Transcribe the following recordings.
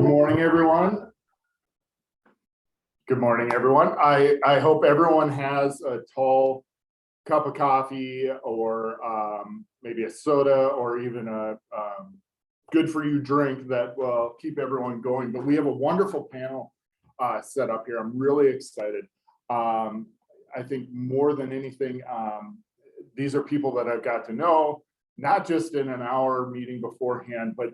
Good morning, everyone. Good morning, everyone. I hope everyone has a tall cup of coffee or maybe a soda or even a good for you drink that will keep everyone going. But we have a wonderful panel set up here. I'm really excited. I think more than anything, these are people that I've got to know, not just in an hour meeting beforehand, but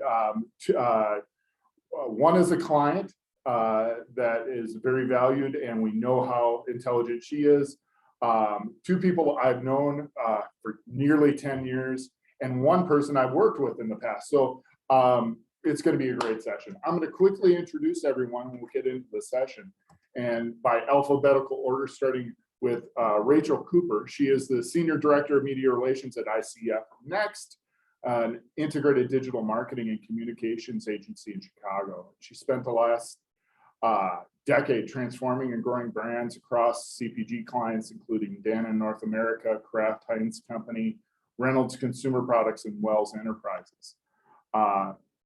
one is a client that is very valued, and we know how intelligent she is. Two people I've known for nearly 10 years, and one person I've worked with in the past. So it's going to be a great session. I'm going to quickly introduce everyone when we get into the session, and by alphabetical order, starting with Rachel Cooper. She is the Senior Director of Media Relations at ICF Next, an integrated digital marketing and communications agency in Chicago. She spent the last decade transforming and growing brands across CPG clients, including Dannon North America, Kraft Heinz Company, Reynolds Consumer Products, and Wells Enterprises.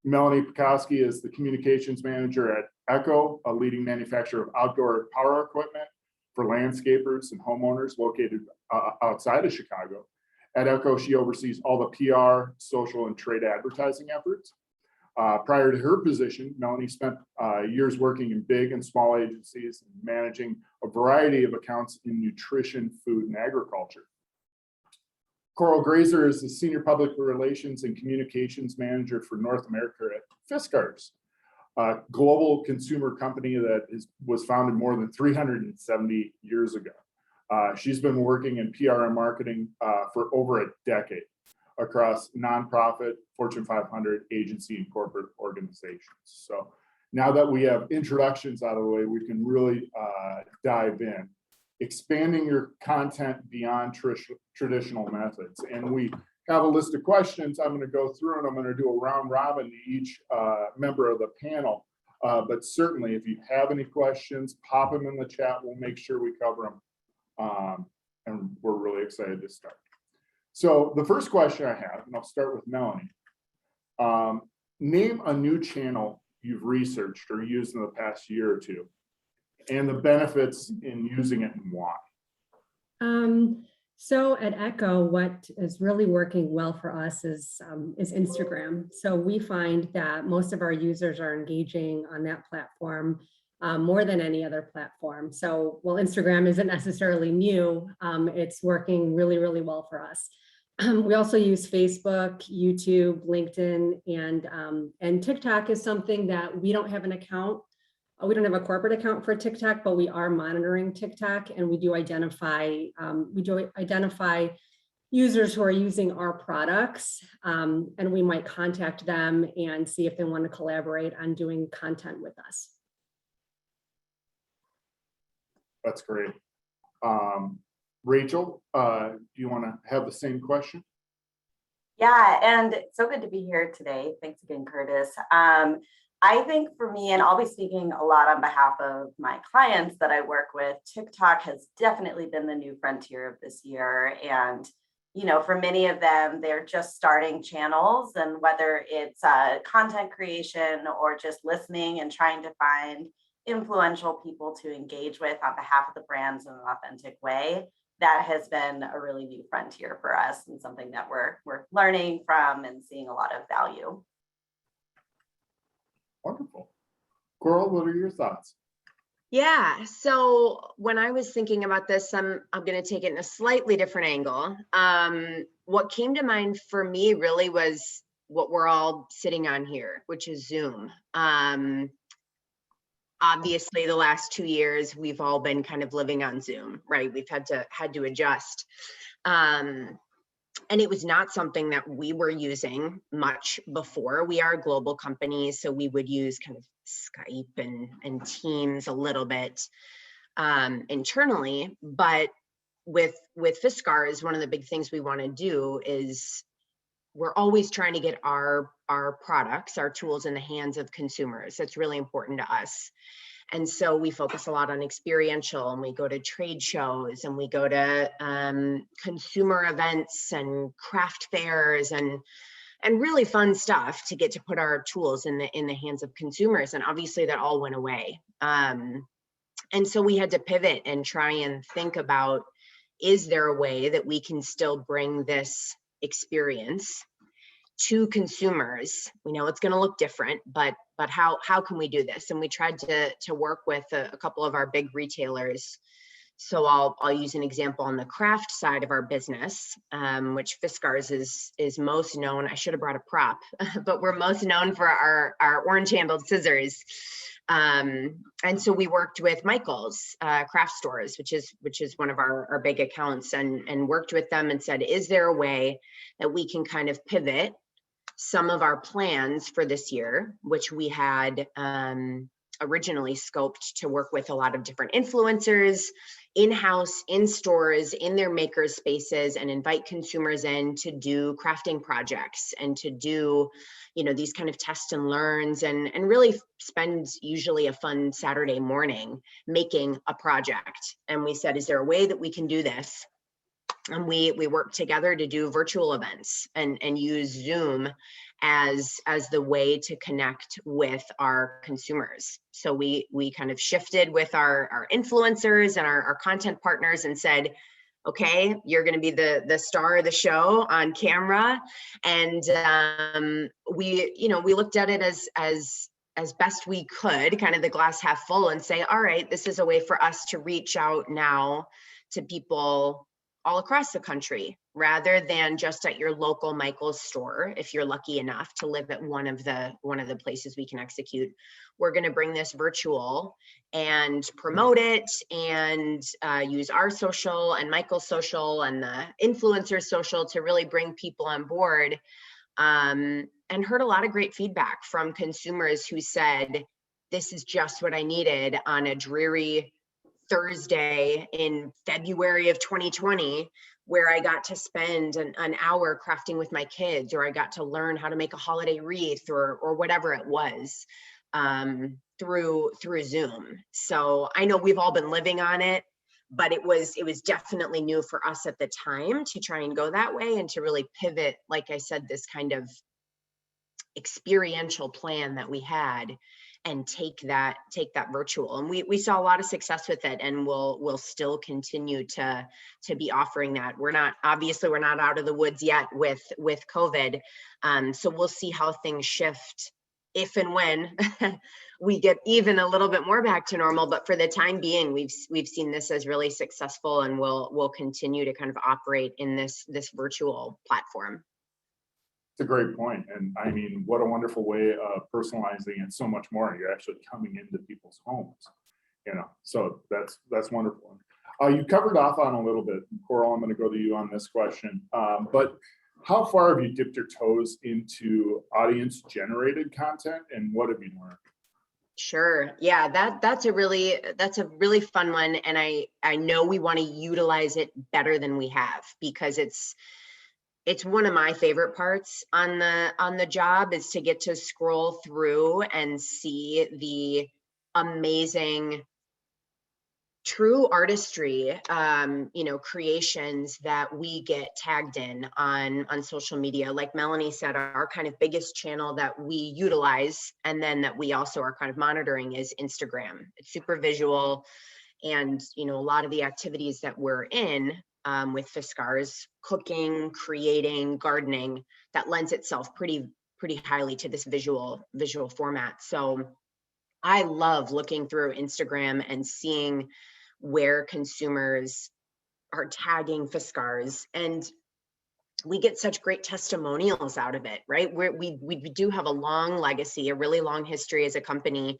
Melanie Pikosky is the communications manager at Echo, a leading manufacturer of outdoor power equipment for landscapers and homeowners located outside of Chicago. At Echo, she oversees all the PR, social, and trade advertising efforts. Prior to her position, Melanie spent years working in big and small agencies, managing a variety of accounts in nutrition, food, and agriculture. Graszer is the Senior Public Relations and Communications Manager for North America at Fiskars, a global consumer company that was founded more than 370 years ago. She's been working in PR and marketing for over a decade across nonprofit, Fortune 500 agency and corporate organizations. So now that we have introductions out of the way, we can really dive in, expanding your content beyond traditional methods. And we have a list of questions. I'm going to go through and I'm going to do a round robin to each member of the panel. But certainly, if you have any questions, pop them in the chat. We'll make sure we cover them. And we're really excited to start. So the first question I have, and I'll start with Melanie. Name a new channel you've researched or used in the past year or two, and the benefits in using it and why. So at Echo, what is really working well for us is Instagram. So we find that most of our users are engaging on that platform more than any other platform. So while Instagram isn't necessarily new, it's working really, really well for us. We also use Facebook, YouTube, LinkedIn, and TikTok is something that we don't have an account. We don't have a corporate account for TikTok, but we are monitoring TikTok, and we do identify users who are using our products, and we might contact them and see if they want to collaborate on doing content with us. That's great. Rachel, do you want to have the same question? Yeah, and it's so good to be here today. Thanks again, Curtis. I think for me, and I'll be speaking a lot on behalf of my clients that I work with, TikTok has definitely been the new frontier of this year. And, you know, for many of them, they're just starting channels, and whether it's content creation or just listening and trying to find influential people to engage with on behalf of the brands in an authentic way, that has been a really new frontier for us and something that we're learning from and seeing a lot of value. Wonderful. Coral, what are your thoughts? Yeah, so when I was thinking about this, I'm going to take it in a slightly different angle. What came to mind for me really was what we're all sitting on here, which is Zoom. Obviously, the last 2 years, we've all been kind of living on Zoom, right? We've had to adjust. And it was not something that we were using much before. We are a global company, so we would use kind of Skype and Teams a little bit internally. But with Fiskars, one of the big things we want to do is we're always trying to get our products, our tools in the hands of consumers. That's really important to us. And so we focus a lot on experiential, and we go to trade shows, and we go to consumer events and craft fairs, and and really fun stuff to get to put our tools in the hands of consumers. And obviously that all went away. And so we had to pivot and try and think about, is there a way that we can still bring this experience to consumers? We know it's going to look different, but how can we do this? And we tried to work with a couple of our big retailers. So I'll use an example on the craft side of our business, which Fiskars is most known. I should have brought a prop, but we're most known for our orange handled scissors. And so we worked with Michael's craft stores, which is one of our big accounts, and worked with them and said, is there a way that we can kind of pivot some of our plans for this year, which we had originally scoped to work with a lot of different influencers in-house, in stores, in their maker spaces, and invite consumers in to do crafting projects and to do, these kind of test and learns, and really spend usually a fun Saturday morning making a project. And we said, is there a way that we can do this? And we worked together to do virtual events and use Zoom as the way to connect with our consumers. So we kind of shifted with our influencers and our content partners and said, okay, you're going to be the star of the show on camera. And we looked at it as best we could, kind of the glass half full, and say, all right, this is a way for us to reach out now to people all across the country, rather than just at your local Michael's store. If you're lucky enough to live at one of the places we can execute, we're going to bring this virtual and promote it, and use our social and Michael's social and the influencer social to really bring people on board. And heard a lot of great feedback from consumers who said, this is just what I needed on a dreary Thursday in February of 2020, where I got to spend an hour crafting with my kids, or I got to learn how to make a holiday wreath, or whatever it was, through Zoom. So I know we've all been living on it, but it was definitely new for us at the time to try and go that way, and to really pivot, like I said, this kind of experiential plan that we had, and take that virtual. And we saw a lot of success with it, and we'll still continue to be offering that. We're not out of the woods yet with COVID. So we'll see how things shift if and when we get even a little bit more back to normal. But for the time being, we've seen this as really successful, and we'll continue to kind of operate in this virtual platform. It's a great point. And I mean, what a wonderful way of personalizing it so much more. You're actually coming into people's homes, so that's wonderful. You covered off on a little bit, Coral. I'm going to go to you on this question. But how far have you dipped your toes into audience generated content, and what have you learned? Sure. Yeah, that's a really fun one. And I know we want to utilize it better than we have, because it's one of my favorite parts on the job, is to get to scroll through and see the amazing true artistry, creations that we get tagged in on social media. Like Melanie said, our kind of biggest channel that we utilize, and then that we also are kind of monitoring, is Instagram. It's super visual, and a lot of the activities that we're in with Fiskars, cooking, creating, gardening, that lends itself pretty highly to this visual format. So I love looking through Instagram and seeing where consumers are tagging Fiskars, and we get such great testimonials out of it, right? We do have a long legacy, a really long history as a company,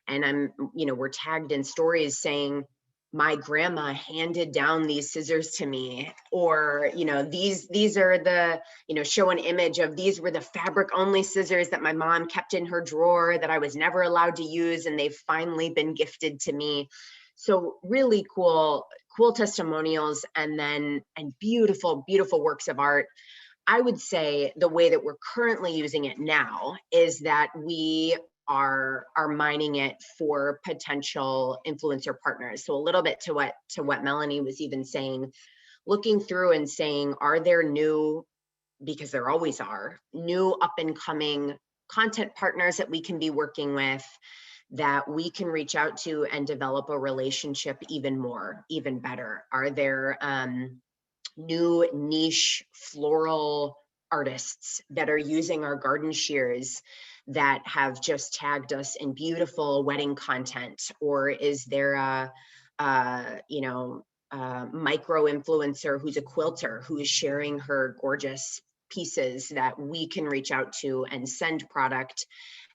and we're tagged in stories saying, my grandma handed down these scissors to me, or these are the, show an image of, these were the fabric only scissors that my mom kept in her drawer that I was never allowed to use, and they've finally been gifted to me. So really cool testimonials, and beautiful works of art. I would say the way that we're currently using it now is that we are mining it for potential influencer partners. So a little bit to what Melanie was even saying, looking through and saying, are there new because there always are, new up and coming content partners that we can be working with, that we can reach out to and develop a relationship even more, even better? Are there new niche floral artists that are using our garden shears that have just tagged us in beautiful wedding content? Or is there a micro influencer who's a quilter who is sharing her gorgeous pieces that we can reach out to and send product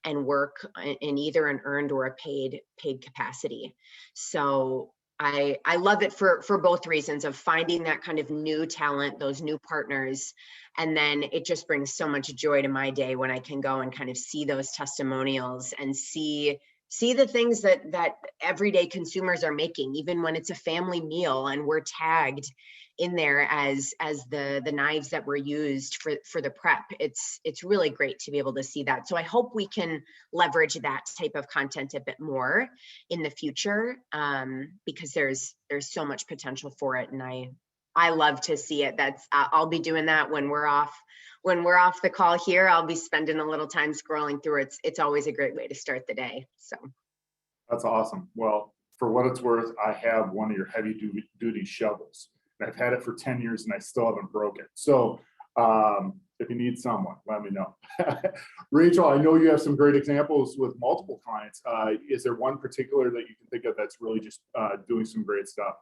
and work in either an earned or a paid capacity? So I love it for both reasons of finding that kind of new talent, those new partners. And then it just brings so much joy to my day when I can go and kind of see those testimonials and see the things that everyday consumers are making, even when it's a family meal and we're tagged in there as the knives that were used for the prep. It's really great to be able to see that. So I hope we can leverage that type of content a bit more in the future, because there's so much potential for it, and I love to see it. I'll be doing that when we're off the call here. I'll be spending a little time scrolling through it. It's always a great way to start the day. So That's awesome. Well, for what it's worth, I have one of your heavy duty shovels. I've had it for 10 years and I still haven't broke it. So if you need someone, let me know. Rachel, I know you have some great examples with multiple clients. Is there one particular that you can think of that's really just doing some great stuff?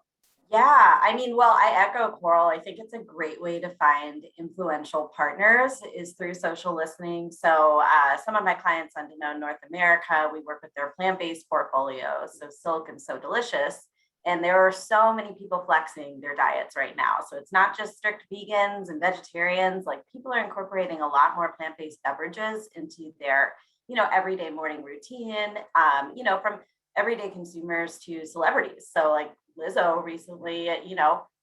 Yeah, I mean, well, I echo Coral. I think it's a great way to find influential partners is through social listening. So some of my clients on Danone North America, we work with their plant-based portfolio, so Silk and So Delicious. And there are so many people flexing their diets right now. So it's not just strict vegans and vegetarians, like people are incorporating a lot more plant-based beverages into their, everyday morning routine, from everyday consumers to celebrities. So like Lizzo recently,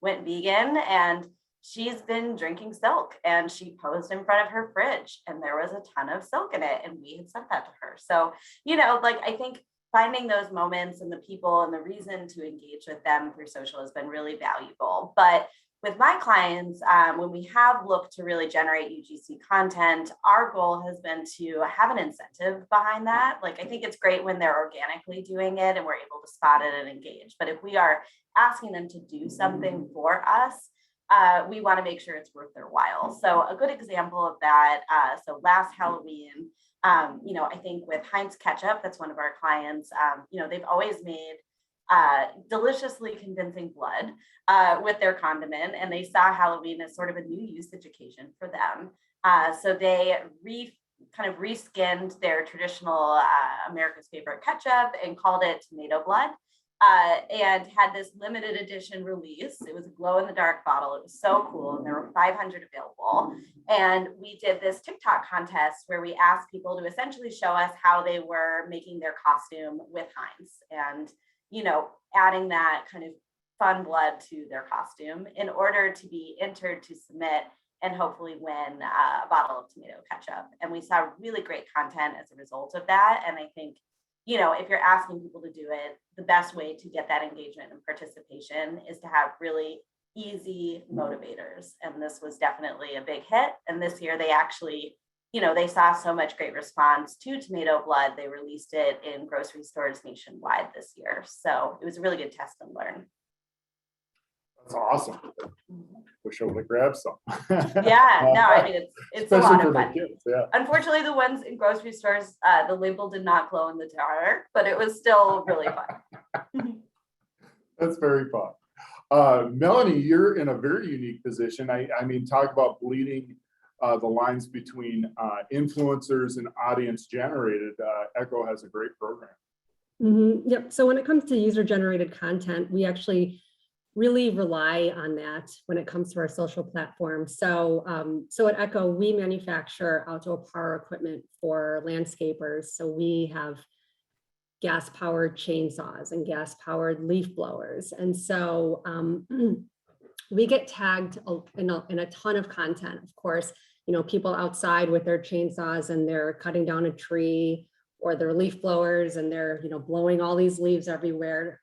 went vegan and she's been drinking Silk, and she posed in front of her fridge and there was a ton of Silk in it. And we had sent that to her. So, I think finding those moments and the people and the reason to engage with them through social has been really valuable. But with my clients, when we have looked to really generate UGC content, our goal has been to have an incentive behind that. Like, I think it's great when they're organically doing it and we're able to spot it and engage. But if we are asking them to do something for us, we want to make sure it's worth their while. So a good example of that, so last Halloween, I think with Heinz ketchup, that's one of our clients, they've always made deliciously convincing blood with their condiment, and they saw Halloween as sort of a new usage occasion for them. So they kind of reskinned their traditional America's favorite ketchup and called it tomato blood. And had this limited edition release. It was a glow in the dark bottle. It was so cool. And there were 500 available. And we did this TikTok contest where we asked people to essentially show us how they were making their costume with Heinz and, adding that kind of fun blood to their costume in order to be entered to submit and hopefully win a bottle of tomato ketchup. And we saw really great content as a result of that. And I think, if you're asking people to do it, the best way to get that engagement and participation is to have really easy motivators. And this was definitely a big hit. And this year they actually, they saw so much great response to tomato blood. They released it in grocery stores nationwide this year. So it was a really good test and learn. That's awesome. Wish I would have grabbed some. Yeah, no, I mean, it's a lot of fun. Kids, yeah. Unfortunately, the ones in grocery stores, the label did not glow in the dark, but it was still really fun. That's very fun. Melanie, you're in a very unique position. I mean, talk about bleeding the lines between influencers and audience generated. Echo has a great program. Yep. So when it comes to user generated content, we actually really rely on that when it comes to our social platform. So at Echo, we manufacture outdoor power equipment for landscapers. So we have gas-powered chainsaws and gas-powered leaf blowers. And so we get tagged in a ton of content. Of course, people outside with their chainsaws and they're cutting down a tree, or their leaf blowers and they're blowing all these leaves everywhere.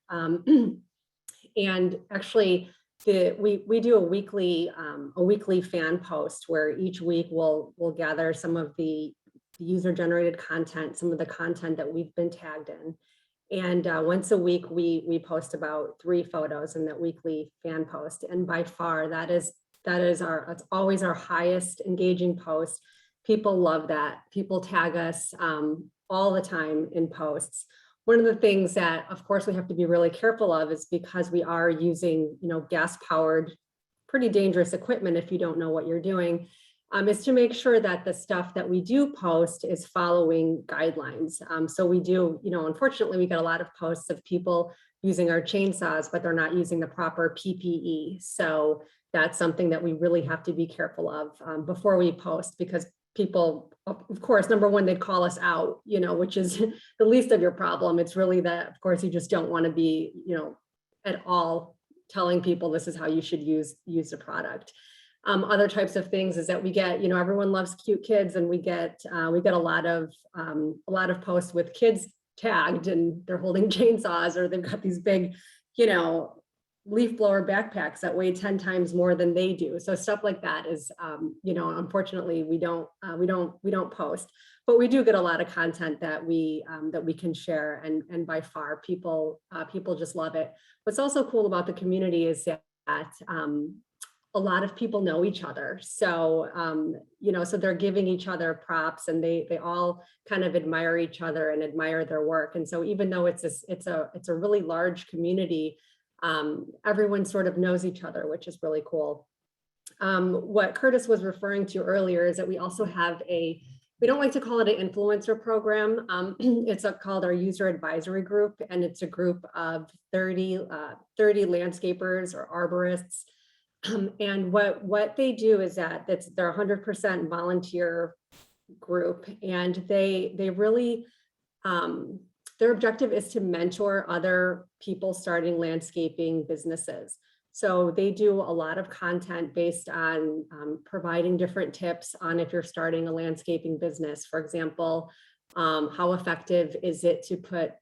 And actually, we do a weekly fan post where each week we'll gather some of the user generated content, some of the content that we've been tagged in. And once a week, we post about 3 photos in that weekly fan post. And by far, it's always our highest engaging post. People love that. People tag us all the time in posts. One of the things that, of course, we have to be really careful of is because we are using, gas-powered, pretty dangerous equipment if you don't know what you're doing, is to make sure that the stuff that we do post is following guidelines. So we do, unfortunately, we get a lot of posts of people using our chainsaws, but they're not using the proper PPE. So that's something that we really have to be careful of before we post, because people, of course, number one, they'd call us out, which is the least of your problem. It's really that, of course, you just don't want to be, at all telling people this is how you should use the product. Other types of things is that we get, everyone loves cute kids, and we get a lot of posts with kids tagged and they're holding chainsaws, or they've got these big, leaf blower backpacks that weigh 10 times more than they do. So stuff like that is, unfortunately, we don't post, but we do get a lot of content that we can share, and by far people just love it. What's also cool about the community is that a lot of people know each other. So, so they're giving each other props, and they all kind of admire each other and admire their work. And so even though it's a really large community, everyone sort of knows each other, which is really cool. What Curtis was referring to earlier is that we also have we don't like to call it an influencer program. It's called our user advisory group, and it's a group of 30 landscapers or arborists. And what they do is that they're 100% volunteer group, and they really, their objective is to mentor other people starting landscaping businesses. So they do a lot of content based on providing different tips on if you're starting a landscaping business. For example, how effective is it to put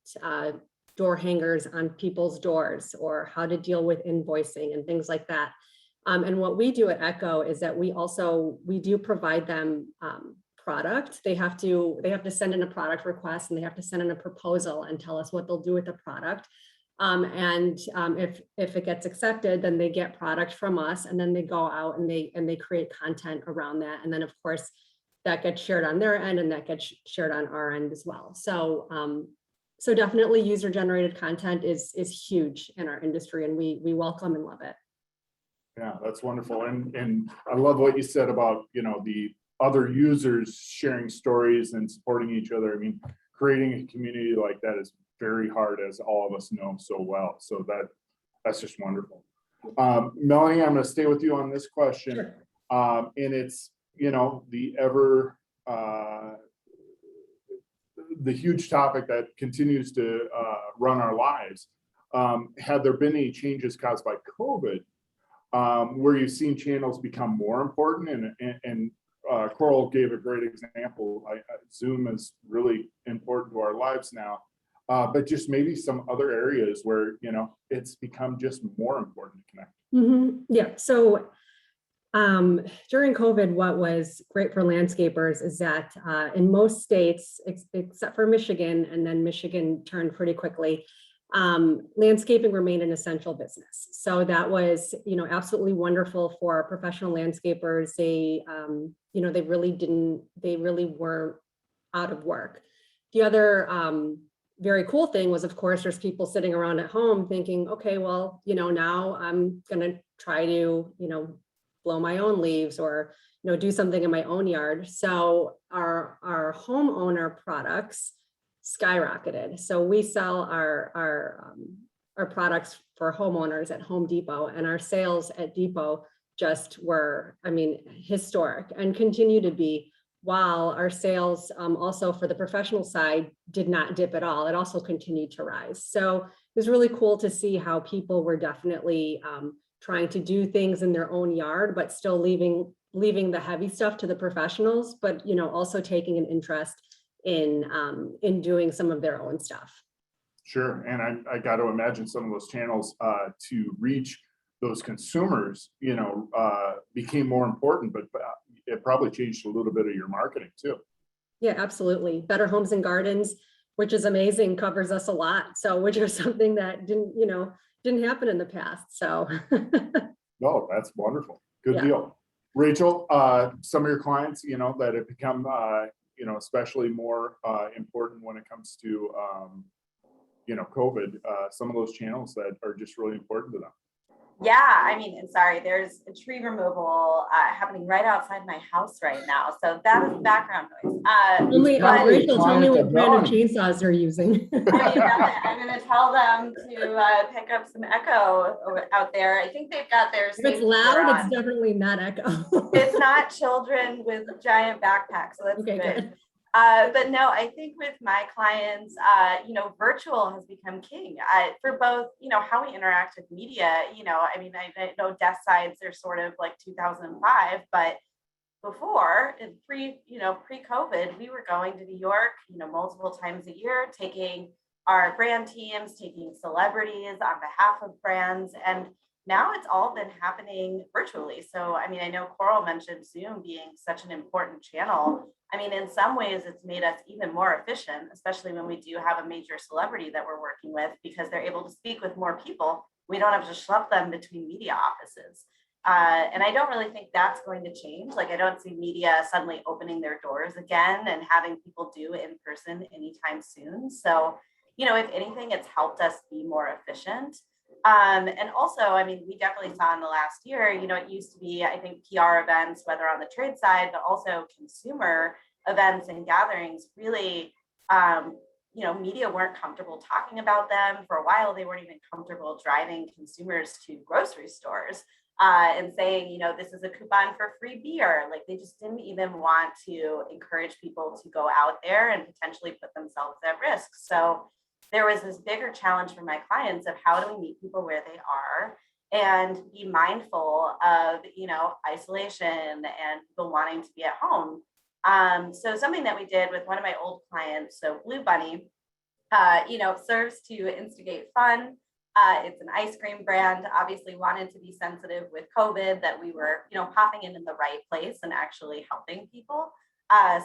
door hangers on people's doors, or how to deal with invoicing and things like that. And what we do at Echo is that we do provide them product. They have to send in a product request, and they have to send in a proposal and tell us what they'll do with the product. If it gets accepted, then they get product from us, and then they go out and they create content around that. And then of course that gets shared on their end, and that gets shared on our end as well. So so definitely user generated content is huge in our industry, and we welcome and love it. Yeah, that's wonderful. And I love what you said about, the other users sharing stories and supporting each other. I mean, creating a community like that is very hard, as all of us know so well. So that's just wonderful. Melanie, I'm going to stay with you on this question. Sure. And it's, the huge topic that continues to run our lives. Had there been any changes caused by COVID, where you've seen channels become more important, and Coral gave a great example. Zoom is really important to our lives now, but just maybe some other areas where, it's become just more important to connect. Mm-hmm. Yeah. So during COVID, what was great for landscapers is that in most states, except for Michigan, and then Michigan turned pretty quickly, landscaping remained an essential business. So that was, absolutely wonderful for professional landscapers. They really weren't out of work. The other very cool thing was, of course, there's people sitting around at home thinking, okay, well, now I'm going to try to, blow my own leaves, or, do something in my own yard. So our homeowner products skyrocketed. So we sell our products for homeowners at Home Depot, and our sales at Depot just were, historic, and continue to be, while our sales also for the professional side did not dip at all. It also continued to rise. So it was really cool to see how people were definitely trying to do things in their own yard, but still leaving the heavy stuff to the professionals, but also taking an interest in doing some of their own stuff. Sure. And I got to imagine some of those channels to reach those consumers, became more important, but it probably changed a little bit of your marketing too. Yeah, absolutely. Better Homes and Gardens, which is amazing, covers us a lot. So, which is something that didn't happen in the past. So, No, that's wonderful. Good Yeah. deal. Rachel, some of your clients, that have become, especially more important when it comes to, COVID, some of those channels that are just really important to them. Yeah, I mean, and sorry, there's a tree removal happening right outside my house right now. So that is background noise. Rachel, tell me what client brand of of chainsaws they're using. I mean, I'm going to tell them to pick up some echo out there. I think they've got their If it's safety loud, gear it's on. definitely not echo. It's not children with giant backpacks, so that's Okay, good. good. But no, I think with my clients, virtual has become king for both, how we interact with media. I mean, I know desk sides are sort of like 2005, but before in pre-COVID, we were going to New York, multiple times a year, taking our brand teams, taking celebrities on behalf of brands. And now it's all been happening virtually. So, I mean, I know Coral mentioned Zoom being such an important channel. I mean, in some ways, it's made us even more efficient, especially when we do have a major celebrity that we're working with, because they're able to speak with more people. We don't have to schlep them between media offices. And I don't really think that's going to change. Like, I don't see media suddenly opening their doors again and having people do in person anytime soon. So, if anything, it's helped us be more efficient. And also, I mean, we definitely saw in the last year, it used to be, I think, PR events, whether on the trade side, but also consumer events and gatherings, really, media weren't comfortable talking about them. For a while, they weren't even comfortable driving consumers to grocery stores and saying, this is a coupon for free beer. Like, they just didn't even want to encourage people to go out there and potentially put themselves at risk. So there was this bigger challenge for my clients of how do we meet people where they are and be mindful of, isolation and people wanting to be at home. So something that we did with one of my old clients, so Blue Bunny, serves to instigate fun. It's an ice cream brand, obviously wanted to be sensitive with COVID that we were, popping in the right place and actually helping people.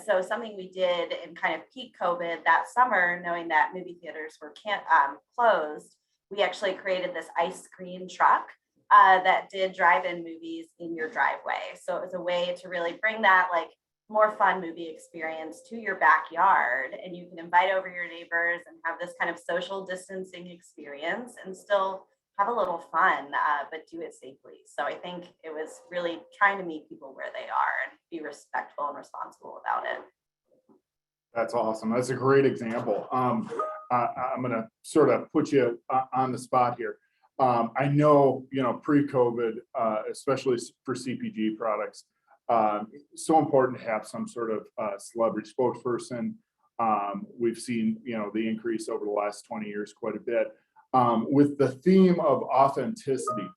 So something we did in kind of peak COVID that summer, knowing that movie theaters were closed, we actually created this ice cream truck that did drive-in movies in your driveway. So it was a way to really bring that like more fun movie experience to your backyard, and you can invite over your neighbors and have this kind of social distancing experience and still have a little fun, but do it safely. So I think it was really trying to meet people where they are and be respectful and responsible about it. That's awesome. That's a great example. I'm going to sort of put you on the spot here. I know, pre-COVID, especially for CPG products, so important to have some sort of celebrity spokesperson. We've seen, the increase over the last 20 years quite a bit. With the theme of authenticity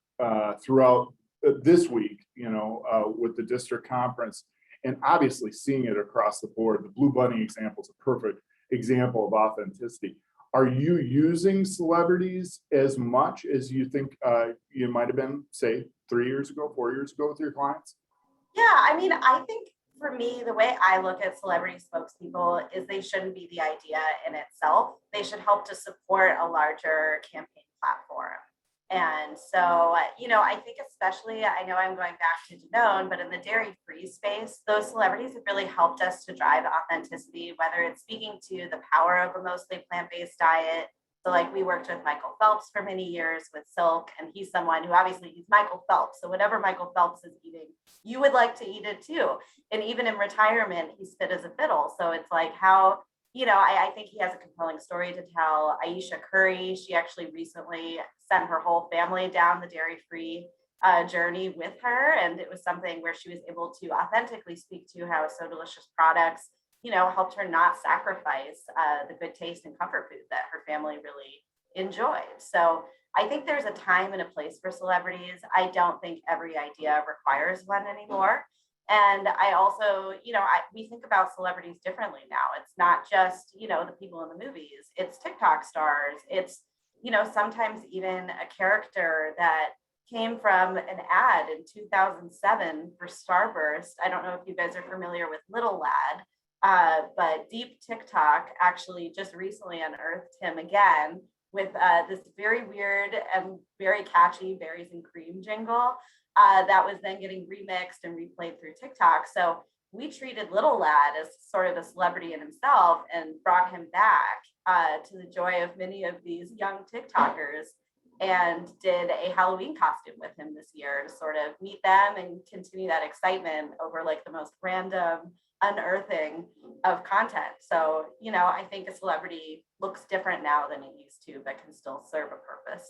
throughout this week, with the district conference, and obviously seeing it across the board. The Blue Bunny example is a perfect example of authenticity. Are you using celebrities as much as you think you might have been, say, 3 years ago, 4 years ago with your clients? Yeah, I mean, I think for me, the way I look at celebrity spokespeople is they shouldn't be the idea in itself. They should help to support a larger campaign platform. And so, I think especially, I know I'm going back to Danone, but in the dairy-free space, those celebrities have really helped us to drive authenticity, whether it's speaking to the power of a mostly plant-based diet. So like we worked with Michael Phelps for many years with Silk, and he's someone who obviously he's Michael Phelps. So whatever Michael Phelps is eating, you would like to eat it too. And even in retirement, he's fit as a fiddle. So it's like how, I think he has a compelling story to tell. Aisha Curry, she actually recently sent her whole family down the dairy-free journey with her. And it was something where she was able to authentically speak to how So Delicious products helped her not sacrifice the good taste and comfort food that her family really enjoyed. So I think there's a time and a place for celebrities. I don't think every idea requires one anymore. And I also, we think about celebrities differently now. It's not just, the people in the movies, it's TikTok stars. It's, sometimes even a character that came from an ad in 2007 for Starburst. I don't know if you guys are familiar with Little Lad, but Deep TikTok actually just recently unearthed him again with this very weird and very catchy berries and cream jingle that was then getting remixed and replayed through TikTok. So we treated Little Lad as sort of a celebrity in himself and brought him back to the joy of many of these young TikTokers, and did a Halloween costume with him this year to sort of meet them and continue that excitement over like the most random unearthing of content. So, you know, I think a celebrity looks different now than it used to, but can still serve a purpose.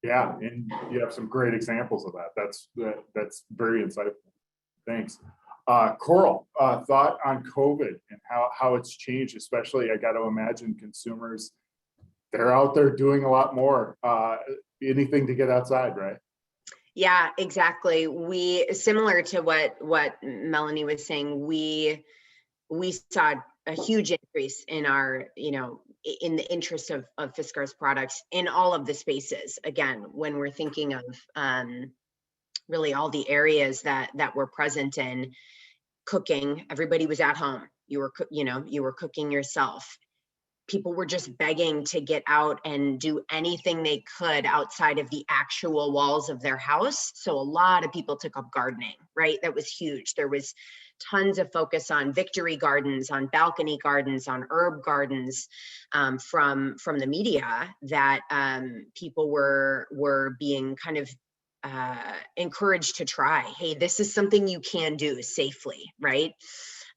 Yeah, and you have some great examples of that. That's very insightful. Thanks. Coral, thought on COVID and how it's changed, especially I got to imagine consumers, they're out there doing a lot more, anything to get outside, right? Yeah, exactly. We, similar to what Melanie was saying, we saw a huge increase in our, in the interest of Fiskars products in all of the spaces. Again, when we're thinking of really all the areas that we're present in. Cooking, everybody was at home. You were cooking yourself. People were just begging to get out and do anything they could outside of the actual walls of their house. So a lot of people took up gardening, right? That was huge. There was tons of focus on victory gardens, on balcony gardens, on herb gardens, from the media, that people were being kind of encouraged to try. Hey, this is something you can do safely, right?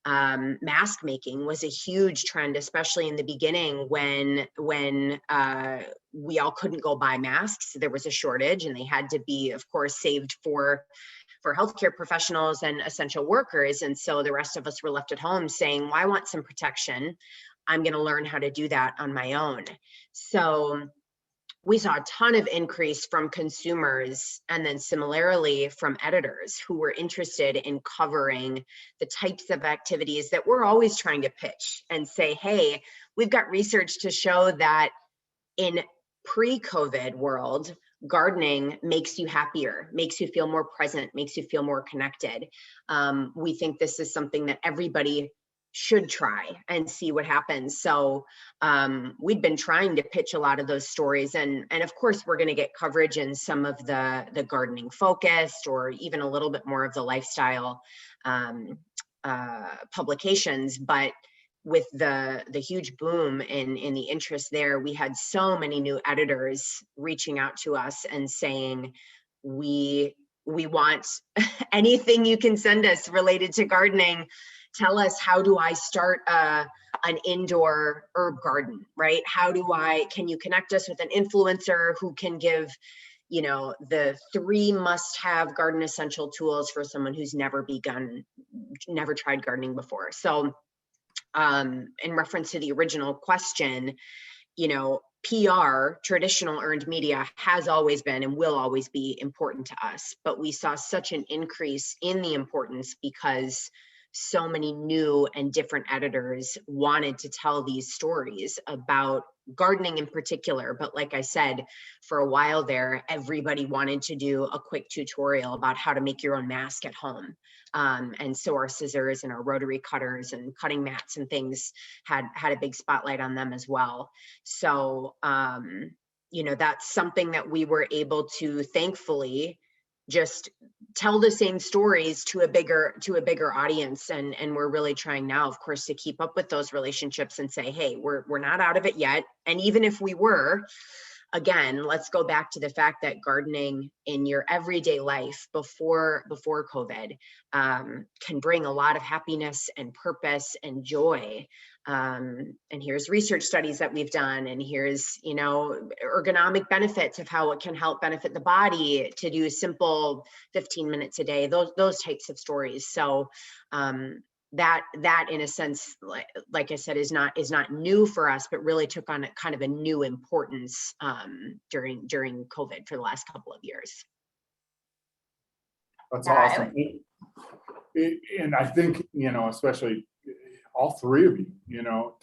Mask making was a huge trend, especially in the beginning when we all couldn't go buy masks. There was a shortage, and they had to be, of course, saved for healthcare professionals and essential workers. And so the rest of us were left at home saying, well, I want some protection. I'm going to learn how to do that on my own. So we saw a ton of increase from consumers, and then similarly from editors who were interested in covering the types of activities that we're always trying to pitch and say, hey, we've got research to show that in pre-COVID world, gardening makes you happier, makes you feel more present, makes you feel more connected. We think this is something that everybody should try and see what happens. So we'd been trying to pitch a lot of those stories, and of course we're going to get coverage in some of the gardening focused, or even a little bit more of the lifestyle publications. But with the huge boom in the interest there, we had so many new editors reaching out to us and saying, we want anything you can send us related to gardening. Tell us, how do I start an indoor herb garden, right? Can you connect us with an influencer who can give, the 3 must-have garden essential tools for someone who's never tried gardening before. So in reference to the original question, PR, traditional earned media, has always been and will always be important to us, but we saw such an increase in the importance because so many new and different editors wanted to tell these stories about gardening in particular. But like I said, for a while there, everybody wanted to do a quick tutorial about how to make your own mask at home. And so our scissors and our rotary cutters and cutting mats and things had a big spotlight on them as well. So, that's something that we were able to, thankfully, just tell the same stories to a bigger audience. And we're really trying now, of course, to keep up with those relationships and say, hey, we're not out of it yet. And even if we were, again, let's go back to the fact that gardening in your everyday life before COVID can bring a lot of happiness and purpose and joy. And here's research studies that we've done, and here's, ergonomic benefits of how it can help benefit the body to do simple 15 minutes a day, those types of stories. So that in a sense, like I said, is not new for us, but really took on a kind of a new importance during COVID for the last couple of years. That's awesome. And I think, especially all 3 of you,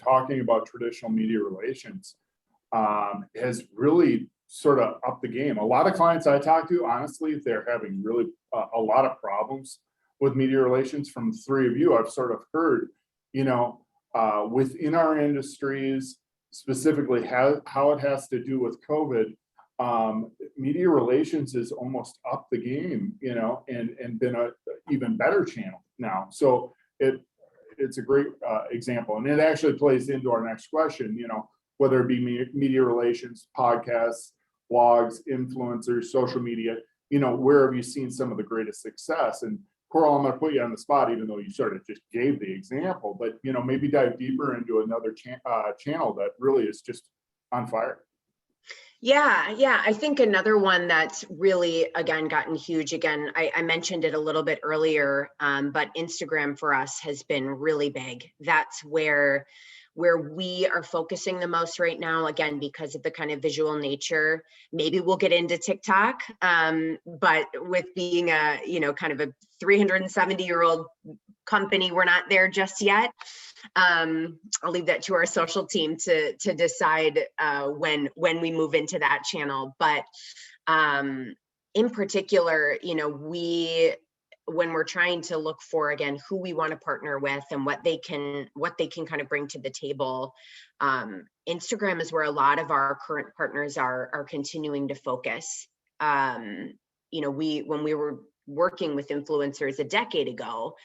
talking about traditional media relations has really sort of up the game. A lot of clients I talk to, honestly, they're having really a lot of problems with media relations. From the three of you, I've sort of heard, within our industries, specifically how it has to do with COVID, media relations is almost up the game, and been a even better channel now. So it's a great example, and it actually plays into our next question, whether it be media relations, podcasts, blogs, influencers, social media, where have you seen some of the greatest success? And Coral, I'm going to put you on the spot, even though you sort of just gave the example, but maybe dive deeper into another channel that really is just on fire. Yeah. I think another one that's really, again, gotten huge. Again, I mentioned it a little bit earlier, but Instagram for us has been really big. That's where we are focusing the most right now, again, because of the kind of visual nature. Maybe we'll get into TikTok, but with being a, kind of a 370-year-old company, we're not there just yet. I'll leave that to our social team to decide when we move into that channel. But in particular, when we're trying to look for, again, who we want to partner with and what they can kind of bring to the table, Instagram is where a lot of our current partners are continuing to focus. When we were working with influencers a decade ago,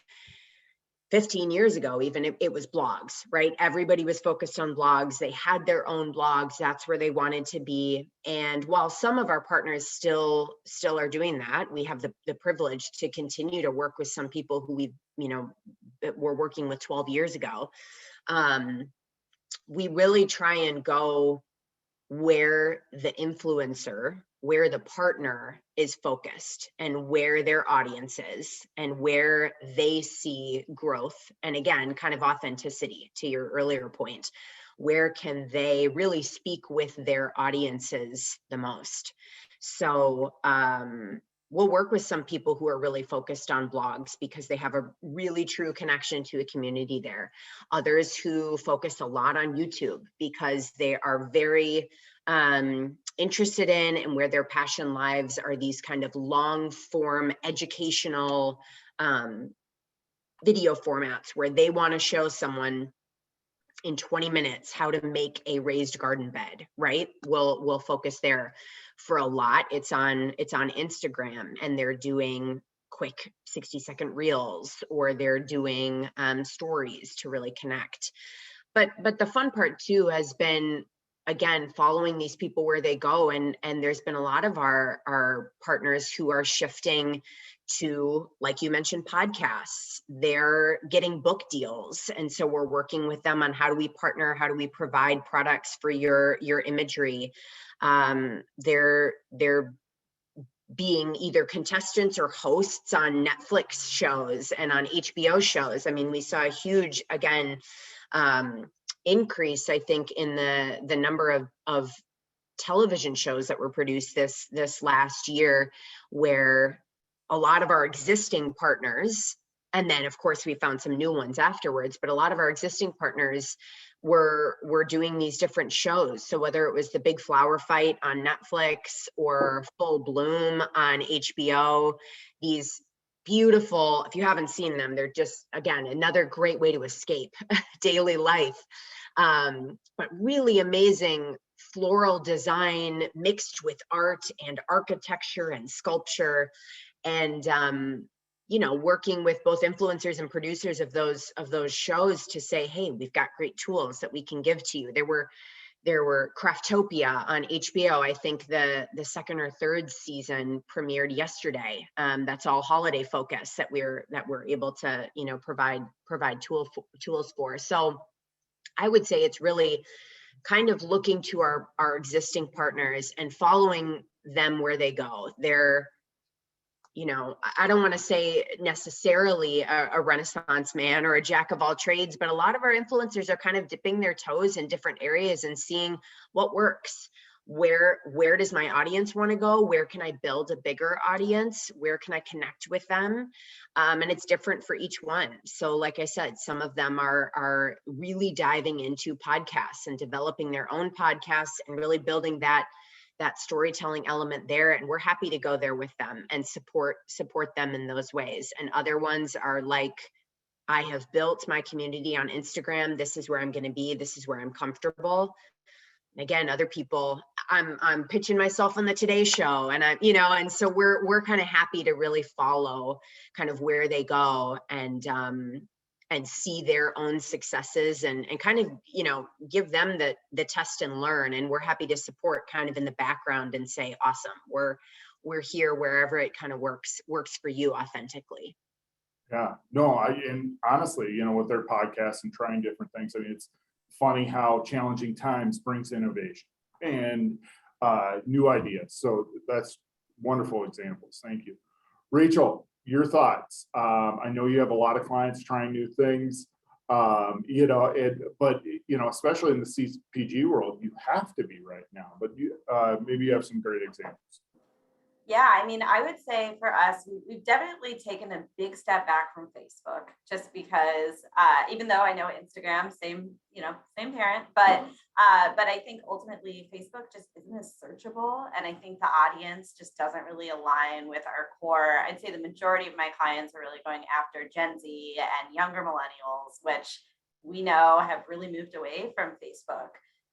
15 years ago, even, it was blogs, right? Everybody was focused on blogs. They had their own blogs. That's where they wanted to be. And while some of our partners still are doing that, we have the privilege to continue to work with some people who were working with 12 years ago. We really try and go where the influencer, where the partner is focused and where their audience is and where they see growth. And again, kind of authenticity, to your earlier point, where can they really speak with their audiences the most? So we'll work with some people who are really focused on blogs because they have a really true connection to a community there. Others who focus a lot on YouTube because they are very interested in, and where their passion lives are these kind of long form educational video formats where they want to show someone in 20 minutes how to make a raised garden bed, right? We'll focus there. For a lot, it's on Instagram, and they're doing quick 60-second reels, or they're doing stories to really connect. But the fun part too has been, again, following these people where they go, and there's been a lot of our partners who are shifting to, like you mentioned, podcasts. They're getting book deals, and so we're working with them on how do we partner, how do we provide products for your imagery. They're being either contestants or hosts on Netflix shows and on HBO shows. I mean, we saw a huge, again, increase, I think, in the number of television shows that were produced this last year, where a lot of our existing partners, and then of course we found some new ones afterwards, but a lot of our existing partners were doing these different shows. So whether it was The Big Flower Fight on Netflix or Full Bloom on HBO, these beautiful, if you haven't seen them, they're just, again, another great way to escape daily life. But really amazing floral design mixed with art and architecture and sculpture, and working with both influencers and producers of those shows to say, hey, we've got great tools that we can give to you. There were Craftopia on HBO. I think the second or third season premiered yesterday. That's all holiday focus that we're able to provide tools for. So I would say it's really kind of looking to our existing partners and following them where they go. They're, I don't want to say necessarily a Renaissance man or a jack of all trades, but a lot of our influencers are kind of dipping their toes in different areas and seeing what works. Where does my audience want to go? Where can I build a bigger audience? Where can I connect with them? And it's different for each one. So like I said, some of them are really diving into podcasts and developing their own podcasts and really building that that storytelling element there, and we're happy to go there with them and support them in those ways. And other ones are like, I have built my community on Instagram. This is where I'm going to be. This is where I'm comfortable. And again, other people, I'm pitching myself on the Today Show, and and so we're kind of happy to really follow kind of where they go and see their own successes and kind of, give them the test and learn. And we're happy to support kind of in the background and say, awesome, we're here wherever it kind of works for you authentically. Yeah, no, and honestly, with their podcasts and trying different things, I mean, it's funny how challenging times brings innovation and new ideas. So that's wonderful examples. Thank you. Rachel, your thoughts. I know you have a lot of clients trying new things, but especially in the CPG world, you have to be right now, but maybe you have some great examples. Yeah, I mean, I would say for us, we've definitely taken a big step back from Facebook, just because even though I know Instagram, same parent, but I think ultimately Facebook just isn't as searchable, and I think the audience just doesn't really align with our core. I'd say the majority of my clients are really going after Gen Z and younger millennials, which we know have really moved away from Facebook.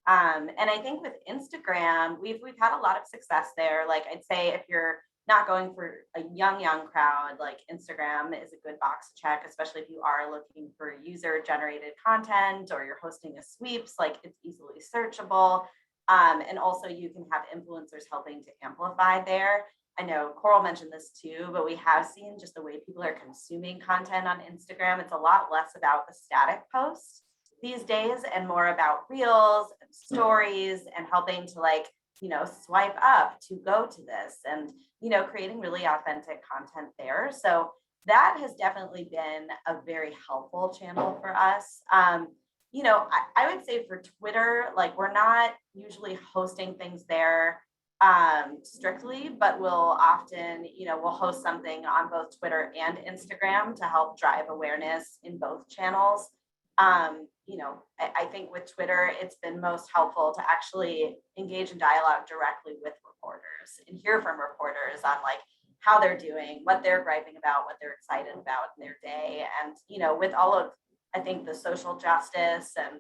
And I think with Instagram, we've had a lot of success there. Like, I'd say if you're not going for a young crowd, like, Instagram is a good box to check, especially if you are looking for user generated content or you're hosting a sweeps, like, it's easily searchable. And also you can have influencers helping to amplify there. I know Coral mentioned this too, but we have seen just the way people are consuming content on Instagram. It's a lot less about the static posts these days and more about reels and stories and helping to swipe up to go to this and, creating really authentic content there. So that has definitely been a very helpful channel for us. I would say for Twitter, like, we're not usually hosting things there strictly, but we'll often, we'll host something on both Twitter and Instagram to help drive awareness in both channels. I think with Twitter, it's been most helpful to actually engage in dialogue directly with reporters and hear from reporters on how they're doing, what they're griping about, what they're excited about in their day. And, with all of, I think, the social justice and,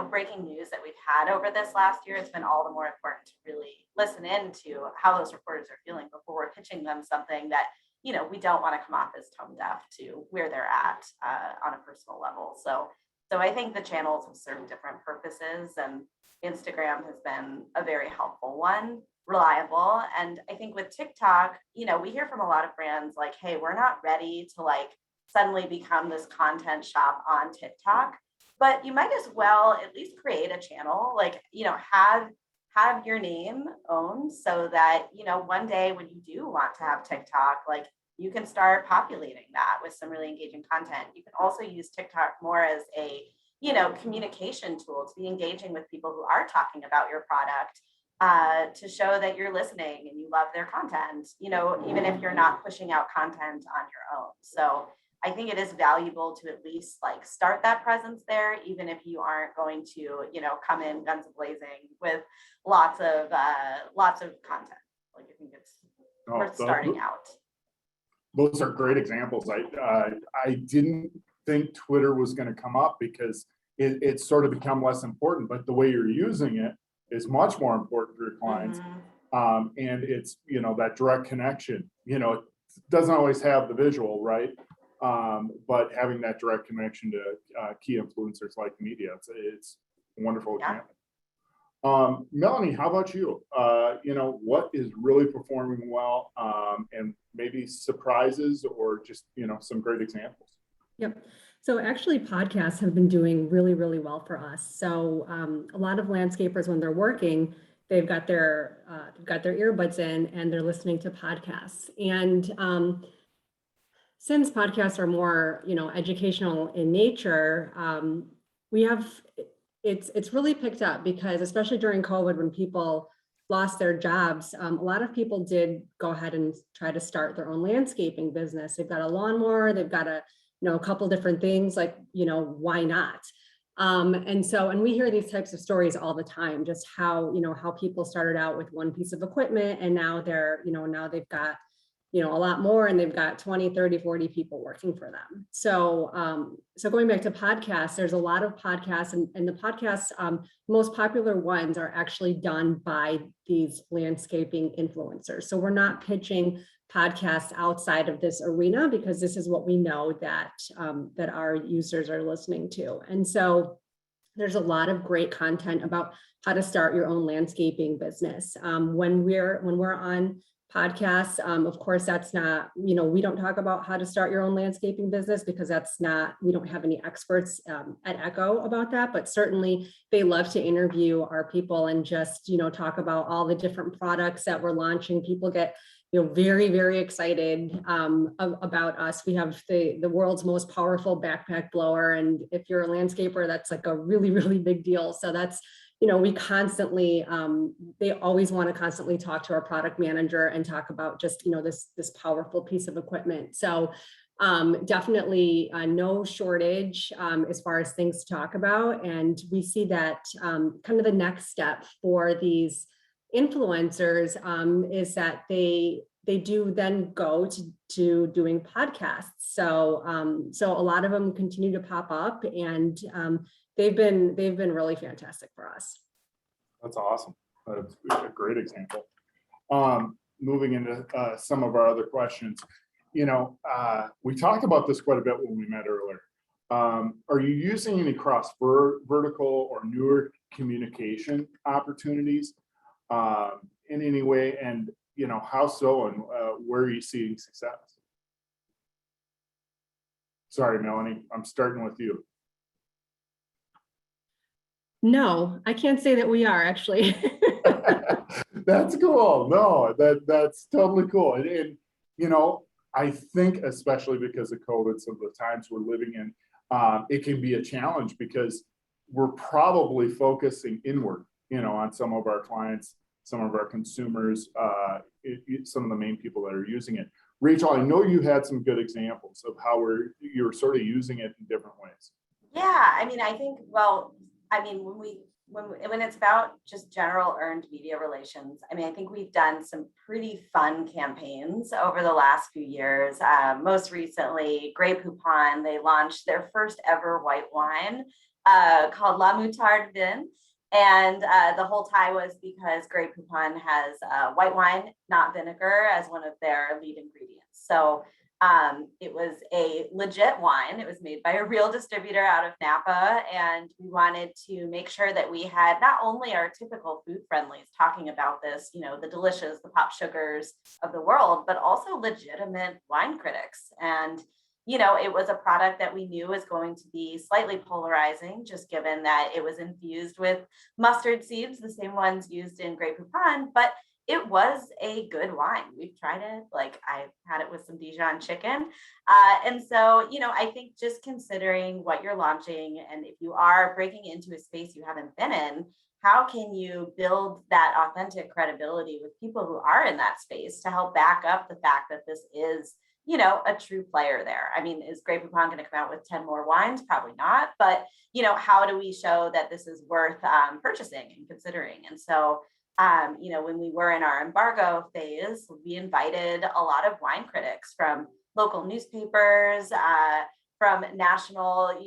breaking news that we've had over this last year, it's been all the more important to really listen in to how those reporters are feeling before we're pitching them something that, we don't want to come off as tone deaf to where they're at on a personal level. So I think the channels have served different purposes, and Instagram has been a very helpful one, reliable. And I think with TikTok, we hear from a lot of brands like, hey, we're not ready to suddenly become this content shop on TikTok, but you might as well at least create a channel, have your name owned so that, one day when you do want to have TikTok, you can start populating that with some really engaging content. You can also use TikTok more as a, communication tool to be engaging with people who are talking about your product, to show that you're listening and you love their content, even if you're not pushing out content on your own. So I think it is valuable to at least start that presence there, even if you aren't going to, come in guns blazing with lots of content. I think it's worth starting out. Those are great examples. I didn't think Twitter was going to come up because it's sort of become less important, but the way you're using it is much more important for your clients. Mm-hmm. And it's, that direct connection, it doesn't always have the visual, right? But having that direct connection to key influencers like media, it's a wonderful example. Melanie, how about you? What is really performing well, and maybe surprises or just, some great examples? Yep. So actually podcasts have been doing really, really well for us. So a lot of landscapers, when they're working, they've got their earbuds in and they're listening to podcasts. And since podcasts are more, educational in nature, it's really picked up because especially during COVID, when people lost their jobs, a lot of people did go ahead and try to start their own landscaping business. They've got a lawnmower, they've got a couple different things, why not? And we hear these types of stories all the time, just how, how people started out with one piece of equipment and now now they've got, a lot more, and they've got 20, 30, 40 people working for them. So, so going back to podcasts, there's a lot of podcasts, and the podcasts, most popular ones are actually done by these landscaping influencers. So we're not pitching podcasts outside of this arena, because this is what we know that that our users are listening to. And so there's a lot of great content about how to start your own landscaping business. When we're on podcasts, of course, that's not, we don't talk about how to start your own landscaping business, because we don't have any experts at Echo about that, but certainly they love to interview our people and just, talk about all the different products that we're launching. People get, very, very excited about us. We have the world's most powerful backpack blower. And if you're a landscaper, that's like a really, really big deal. So that's, we constantly, they always want to constantly talk to our product manager and talk about just, this powerful piece of equipment. So definitely no shortage as far as things to talk about. And we see that kind of the next step for these influencers is that they do then go to doing podcasts. So so a lot of them continue to pop up, and they've been really fantastic for us. That's awesome. That's a great example. Moving into some of our other questions, we talked about this quite a bit when we met earlier. Are you using any cross vertical or newer communication opportunities in any way? And how so, and where are you seeing success? Sorry, Melanie, I'm starting with you. No, I can't say that we are, actually. That's cool. No, that's totally cool. And I think, especially because of COVID, some of the times we're living in, it can be a challenge, because we're probably focusing inward, on some of our clients, some of our consumers, some of the main people that are using it. Rachel, I know you had some good examples of how you're sort of using it in different ways. Yeah, I mean, I think, when it's about just general earned media relations, I think we've done some pretty fun campaigns over the last few years. Most recently, Grey Poupon, they launched their first ever white wine called La Moutarde Vin. And the whole tie was because Grey Poupon has white wine, not vinegar, as one of their lead ingredients. So it was a legit wine. It was made by a real distributor out of Napa. And we wanted to make sure that we had not only our typical food friendlies talking about this, the delicious, the pop sugars of the world, but also legitimate wine critics. And it was a product that we knew was going to be slightly polarizing, just given that it was infused with mustard seeds, the same ones used in Grey Poupon, but it was a good wine. We've tried it. Like, I've had it with some Dijon chicken. And so, I think just considering what you're launching, and if you are breaking into a space you haven't been in, how can you build that authentic credibility with people who are in that space to help back up the fact that this is, a true player there? I mean, is Grey Poupon going to come out with 10 more wines? Probably not. But, how do we show that this is worth purchasing and considering? And so, when we were in our embargo phase, we invited a lot of wine critics from local newspapers, from national,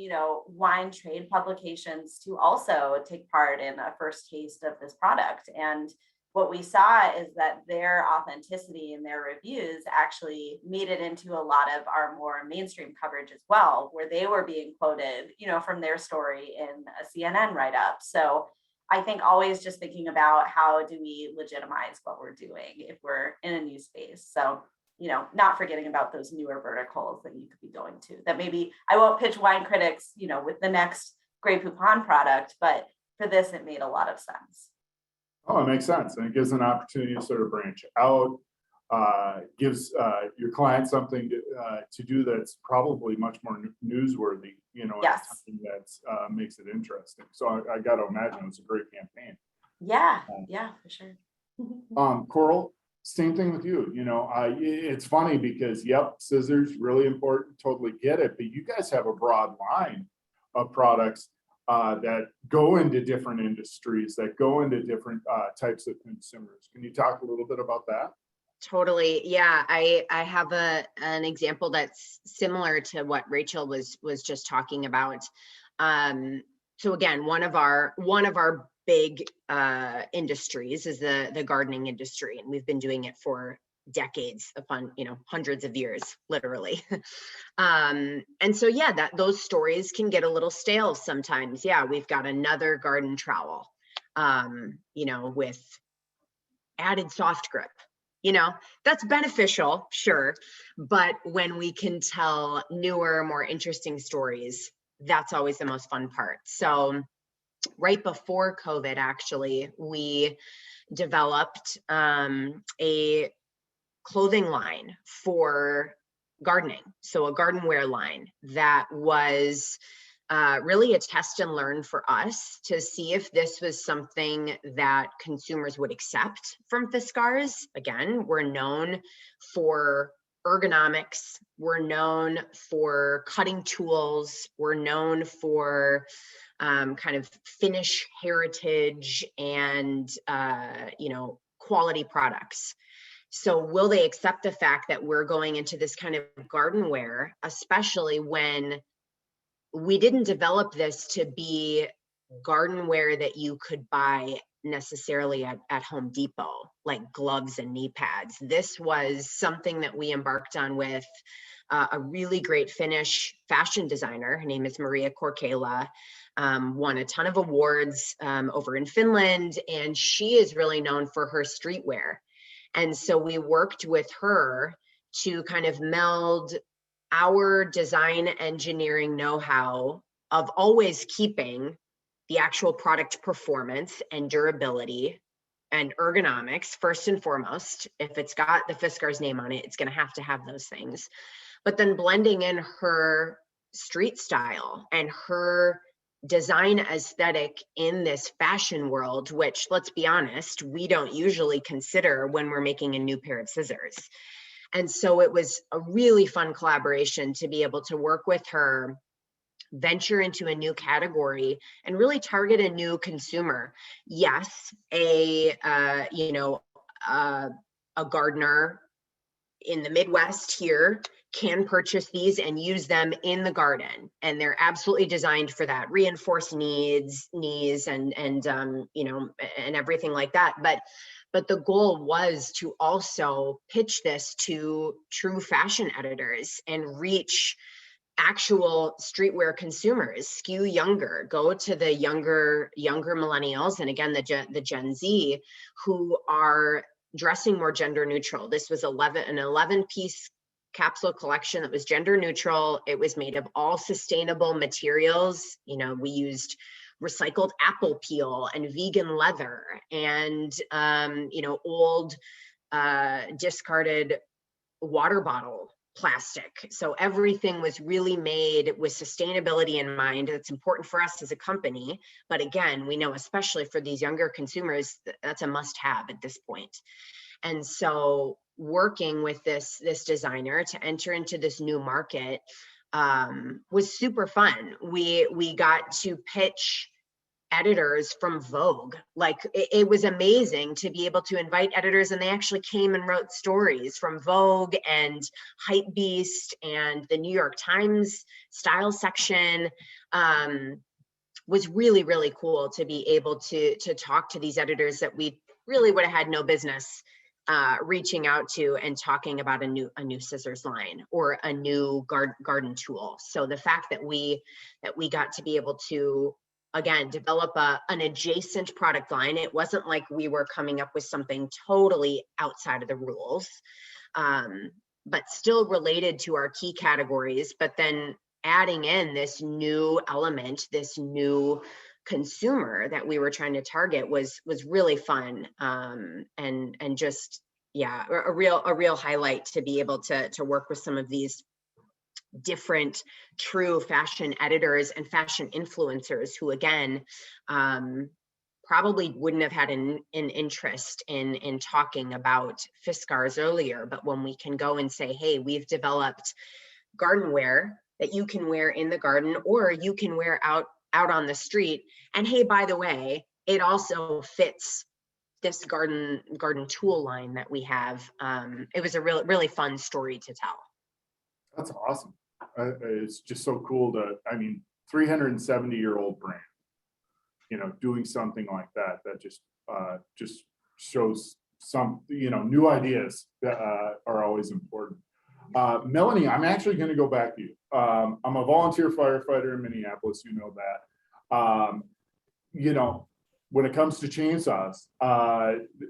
wine trade publications, to also take part in a first taste of this product. And what we saw is that their authenticity and their reviews actually made it into a lot of our more mainstream coverage as well, where they were being quoted, from their story in a CNN write-up. So I think always just thinking about how do we legitimize what we're doing if we're in a new space. So, not forgetting about those newer verticals that you could be going to, that maybe I won't pitch wine critics, with the next Grey Poupon product, but for this, it made a lot of sense. Oh, it makes sense. And it gives an opportunity to sort of branch out, gives your client something to do that's probably much more newsworthy, Yes. something that makes it interesting. So I got to imagine it's a great campaign. Yeah, for sure. Coral, same thing with you. It's funny because, yep, scissors, really important, totally get it. But you guys have a broad line of products. that go into different industries, that go into different types of consumers. Can you talk a little bit about that? Totally. Yeah, I have an example that's similar to what Rachel was just talking about. So again, one of our big industries is the gardening industry, and we've been doing it for decades, upon hundreds of years, literally. And so yeah, those stories can get a little stale sometimes. Yeah, we've got another garden trowel, with added soft grip. That's beneficial, sure. But when we can tell newer, more interesting stories, that's always the most fun part. So right before COVID, actually, we developed a clothing line for gardening. So a garden wear line that was really a test and learn for us to see if this was something that consumers would accept from Fiskars. Again, we're known for ergonomics, we're known for cutting tools, we're known for kind of Finnish heritage and quality products. So will they accept the fact that we're going into this kind of garden wear, especially when we didn't develop this to be garden wear that you could buy necessarily at Home Depot, like gloves and knee pads. This was something that we embarked on with a really great Finnish fashion designer. Her name is Maria Korkela, won a ton of awards over in Finland, and she is really known for her streetwear. And so we worked with her to kind of meld our design engineering know-how of always keeping the actual product performance and durability and ergonomics first and foremost. If it's got the Fiskars name on it, it's going to have those things. But then blending in her street style and her design aesthetic in this fashion world, which, let's be honest, we don't usually consider when we're making a new pair of scissors. And so it was a really fun collaboration to be able to work with her, venture into a new category, and really target a new consumer. Yes, a gardener in the Midwest here can purchase these and use them in the garden, and they're absolutely designed for that, reinforced knees and everything like that. But the goal was to also pitch this to true fashion editors and reach actual streetwear consumers, skew younger, go to the younger millennials, and again, the Gen Z, who are dressing more gender neutral. This was an 11-piece capsule collection that was gender neutral. It was made of all sustainable materials. We used recycled apple peel and vegan leather and old discarded water bottle plastic. So everything was really made with sustainability in mind. That's important for us as a company, but again, we know especially for these younger consumers, that's a must-have at this point. And so working with this designer to enter into this new market was super fun. We got to pitch editors from Vogue. Like it was amazing to be able to invite editors, and they actually came and wrote stories from Vogue and Hypebeast and the New York Times style section. Was really, really cool to be able to talk to these editors that we really would have had no business reaching out to and talking about a new scissors line or a new garden tool. So the fact that we got to be able to, again, develop an adjacent product line. It wasn't like we were coming up with something totally outside of the rules, but still related to our key categories, but then adding in this new element, this new consumer that we were trying to target was really fun, and just, yeah, a real highlight to be able to work with some of these different true fashion editors and fashion influencers who, again, probably wouldn't have had an interest in talking about Fiskars earlier. But when we can go and say, hey, we've developed garden wear that you can wear in the garden, or you can wear out out on the street. And hey, by the way, it also fits this garden tool line that we have. It was a really fun story to tell. That's awesome. It's just so cool to, I mean, 370-year-old brand, you know, doing something like that, that just shows some, you know, new ideas that are always important. Melanie, I'm actually going to go back to you. I'm a volunteer firefighter in Minneapolis, you know that. You know, when it comes to chainsaws,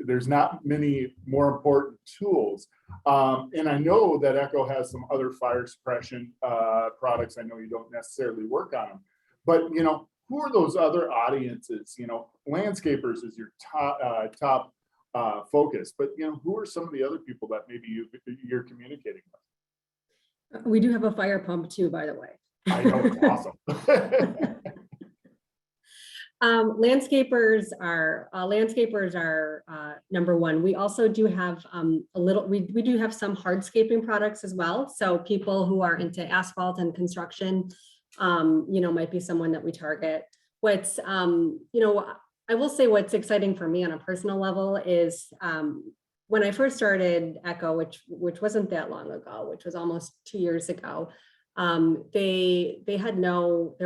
there's not many more important tools. And I know that Echo has some other fire suppression products. I know you don't necessarily work on them, but you know, who are those other audiences? You know, landscapers is your top focus, but you know, who are some of the other people that maybe you're communicating with? We do have a fire pump too, by the way. I know, it's awesome. Landscapers are number one. We also do have we do have some hardscaping products as well. So people who are into asphalt and construction, you know, might be someone that we target. What's, you know, I will say what's exciting for me on a personal level is when I first started Echo, which wasn't that long ago, which was almost 2 years ago. There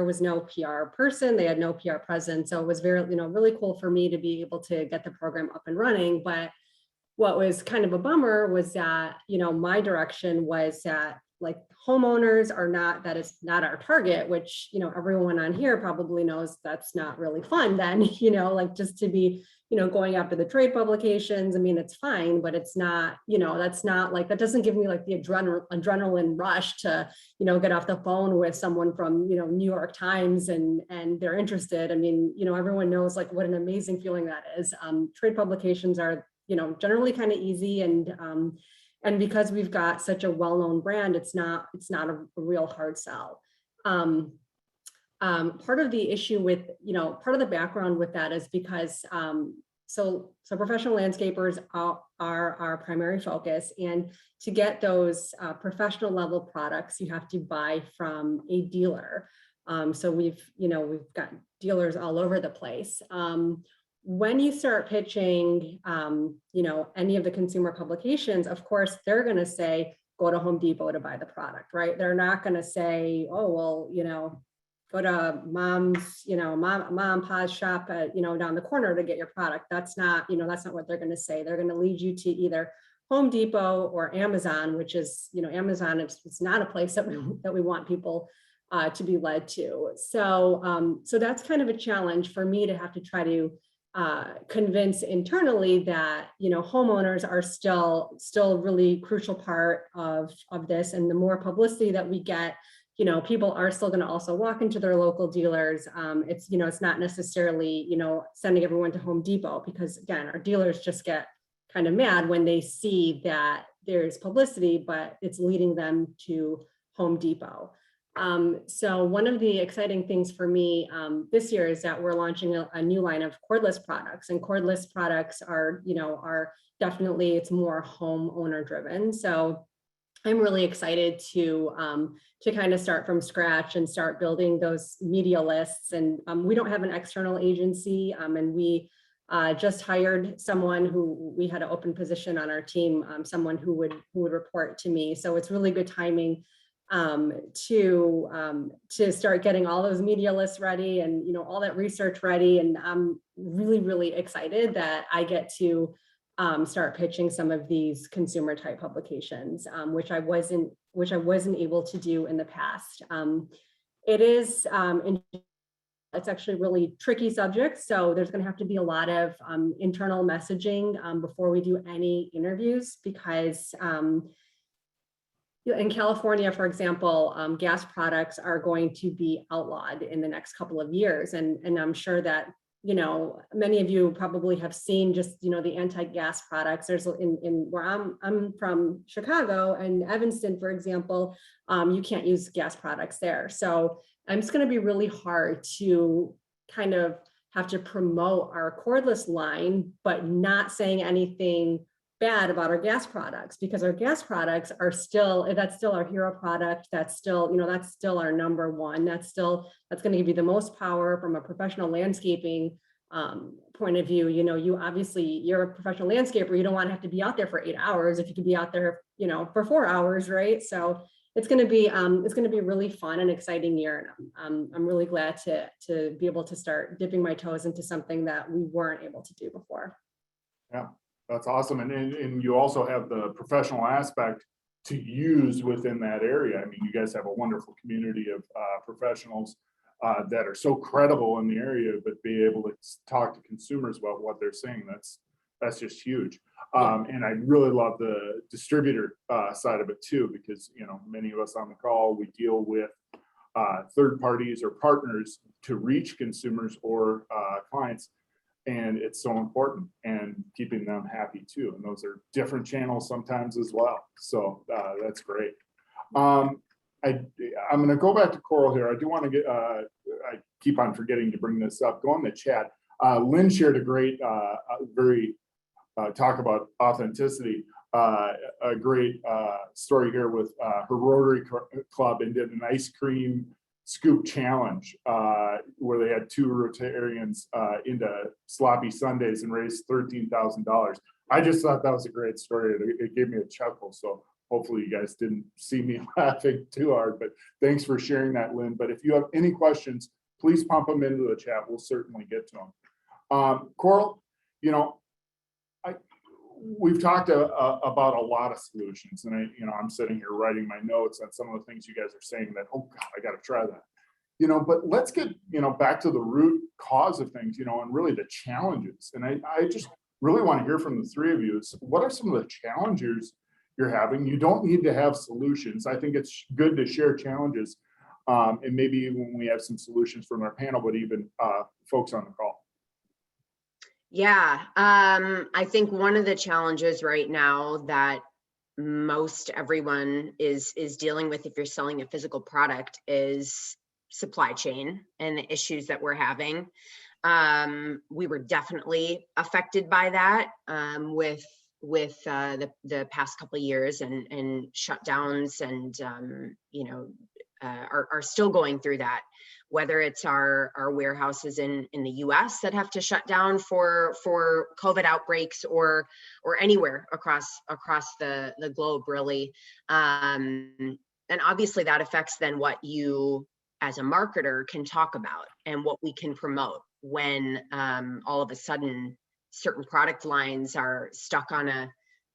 was no PR person, they had no PR presence. So it was very, you know, really cool for me to be able to get the program up and running. But what was kind of a bummer was that, you know, my direction was that like homeowners are not, that is not our target, which, you know, everyone on here probably knows that's not really fun then, you know, like just to be, you know, going after the trade publications. I mean, it's fine, but it's not, you know, that's not like, that doesn't give me like the adrenaline rush to, you know, get off the phone with someone from, you know, New York Times and they're interested. I mean, you know, everyone knows like what an amazing feeling that is. Trade publications are, you know, generally kind of easy, and because we've got such a well-known brand, it's not a real hard sell. Part of the issue with, you know, part of the background with that is because so professional landscapers are our primary focus, and to get those professional level products, you have to buy from a dealer. So we've got dealers all over the place. When you start pitching, you know, any of the consumer publications, of course, they're going to say, go to Home Depot to buy the product, right? They're not going to say, oh, well, you know, go to mom's, you know, mom and pa's shop, you know, down the corner to get your product. That's not, you know, that's not what they're going to say. They're going to lead you to either Home Depot or Amazon, which is, you know, Amazon, it's not a place that we want people to be led to. So, so that's kind of a challenge for me to have to try to convince internally that, you know, homeowners are still really crucial part of this. And the more publicity that we get, you know, people are still going to also walk into their local dealers. It's, you know, it's not necessarily, you know, sending everyone to Home Depot, because again, our dealers just get kind of mad when they see that there's publicity, but it's leading them to Home Depot. So one of the exciting things for me this year is that we're launching a new line of cordless products, and cordless products are, you know, are definitely, it's more homeowner driven. So I'm really excited to kind of start from scratch and start building those media lists. And we don't have an external agency, and we just hired someone who, we had an open position on our team, someone who would report to me. So it's really good timing to start getting all those media lists ready and, you know, all that research ready. And I'm really, really excited that I get to start pitching some of these consumer type publications, which I wasn't able to do in the past. It's actually a really tricky subject. So there's going to have to be a lot of internal messaging before we do any interviews, because in California, for example, gas products are going to be outlawed in the next couple of years. And I'm sure that, you know, many of you probably have seen just, you know, the anti-gas products. There's in where I'm from, Chicago and Evanston, for example, you can't use gas products there. So it's going to be really hard to kind of have to promote our cordless line, but not saying anything bad about our gas products, because our gas products are still, that's still our hero product. That's still, that's still our number one. That's going to give you the most power from a professional landscaping point of view. You obviously, you're a professional landscaper. You don't want to have to be out there for 8 hours if you could be out there, for 4 hours, right? So it's going to be a really fun and exciting year. And I'm really glad to be able to start dipping my toes into something that we weren't able to do before. Yeah, that's awesome. And you also have the professional aspect to use within that area. I mean, you guys have a wonderful community of professionals that are so credible in the area, but be able to talk to consumers about what they're saying. That's just huge. And I really love the distributor side of it too, because, many of us on the call, we deal with third parties or partners to reach consumers or clients. And it's so important, and keeping them happy too. And those are different channels sometimes as well. So that's great. I'm going to go back to Coral here. I do want to get, I keep on forgetting to bring this up. Go in the chat. Lynn shared a great, very talk about authenticity, a great story here with her Rotary Club, and did an ice cream scoop challenge where they had 2 Rotarians into sloppy Sundays and raised $13,000. I just thought that was a great story. It gave me a chuckle. So hopefully you guys didn't see me laughing too hard, but thanks for sharing that, Lynn. But if you have any questions, please pump them into the chat. We'll certainly get to them. Coral, we've talked about a lot of solutions, and I'm sitting here writing my notes on some of the things you guys are saying that, oh God, I got to try that. But let's get, back to the root cause of things, and really the challenges. And I just really want to hear from the three of you. What are some of the challenges you're having? You don't need to have solutions. I think it's good to share challenges, and maybe when we have some solutions from our panel, but even folks on the call. Yeah, I think one of the challenges right now that most everyone is dealing with if you're selling a physical product is supply chain and the issues that we're having. We were definitely affected by that with the past couple of years and shutdowns, and are still going through that. Whether it's our warehouses in the US that have to shut down for COVID outbreaks, or anywhere across the globe, really. And obviously that affects then what you as a marketer can talk about and what we can promote when all of a sudden certain product lines are stuck on a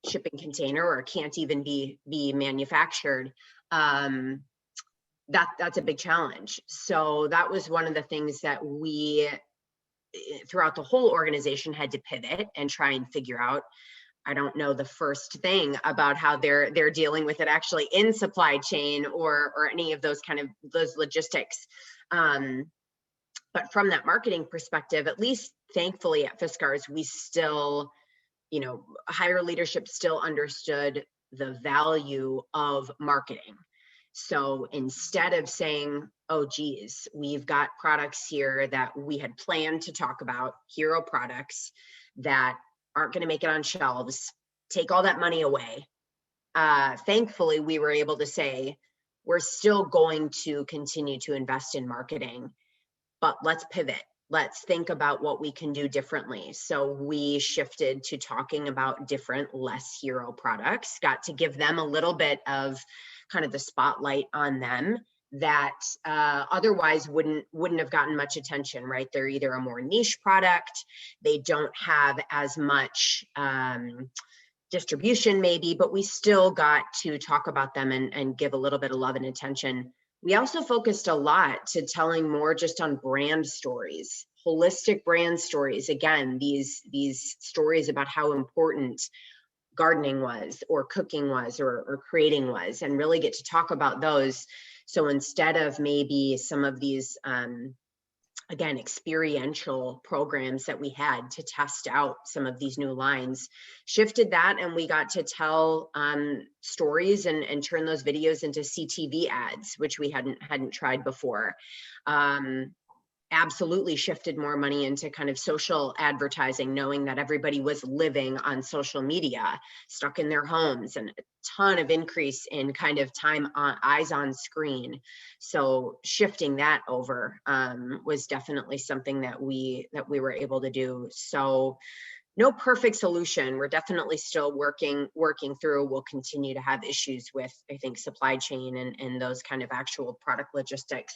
shipping container or can't even be manufactured. That's a big challenge. So that was one of the things that we, throughout the whole organization, had to pivot and try and figure out. I don't know the first thing about how they're dealing with it actually in supply chain or any of those those logistics. But from that marketing perspective, at least thankfully at Fiskars, we still, higher leadership still understood the value of marketing. So instead of saying, oh, geez, we've got products here that we had planned to talk about, hero products that aren't going to make it on shelves, take all that money away. Thankfully, we were able to say, we're still going to continue to invest in marketing, but let's pivot. Let's think about what we can do differently. So we shifted to talking about different, less hero products, got to give them a little bit of kind of the spotlight on them that otherwise wouldn't have gotten much attention, right? They're either a more niche product, they don't have as much distribution maybe, but we still got to talk about them and give a little bit of love and attention. We also focused a lot to telling more just on brand stories, holistic brand stories. Again, these stories about how important gardening was, or cooking was, or creating was, and really get to talk about those. So instead of maybe some of these, again, experiential programs that we had to test out some of these new lines, shifted that, and we got to tell stories and turn those videos into CTV ads, which we hadn't tried before. absolutely shifted more money into kind of social advertising, knowing that everybody was living on social media, stuck in their homes, and a ton of increase in kind of time on eyes on screen. So shifting that over was definitely something that we were able to do. So no perfect solution. We're definitely still working through. We'll continue to have issues with, I think, supply chain and those kind of actual product logistics.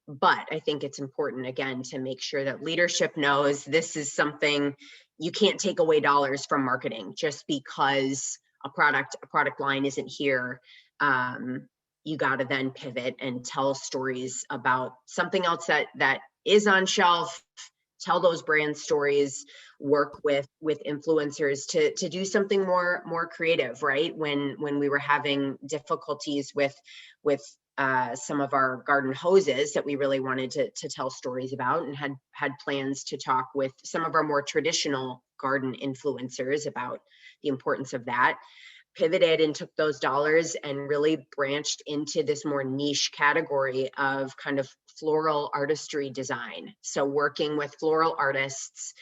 But I think it's important, again, to make sure that leadership knows this is something you can't take away dollars from marketing just because a product line isn't here. You got to then pivot and tell stories about something else that is on shelf. Tell those brand stories, work with influencers to do something more creative, right? When we were having difficulties with some of our garden hoses that we really wanted to tell stories about, and had plans to talk with some of our more traditional garden influencers about the importance of that, pivoted and took those dollars and really branched into this more niche category of kind of floral artistry design. So working with floral artists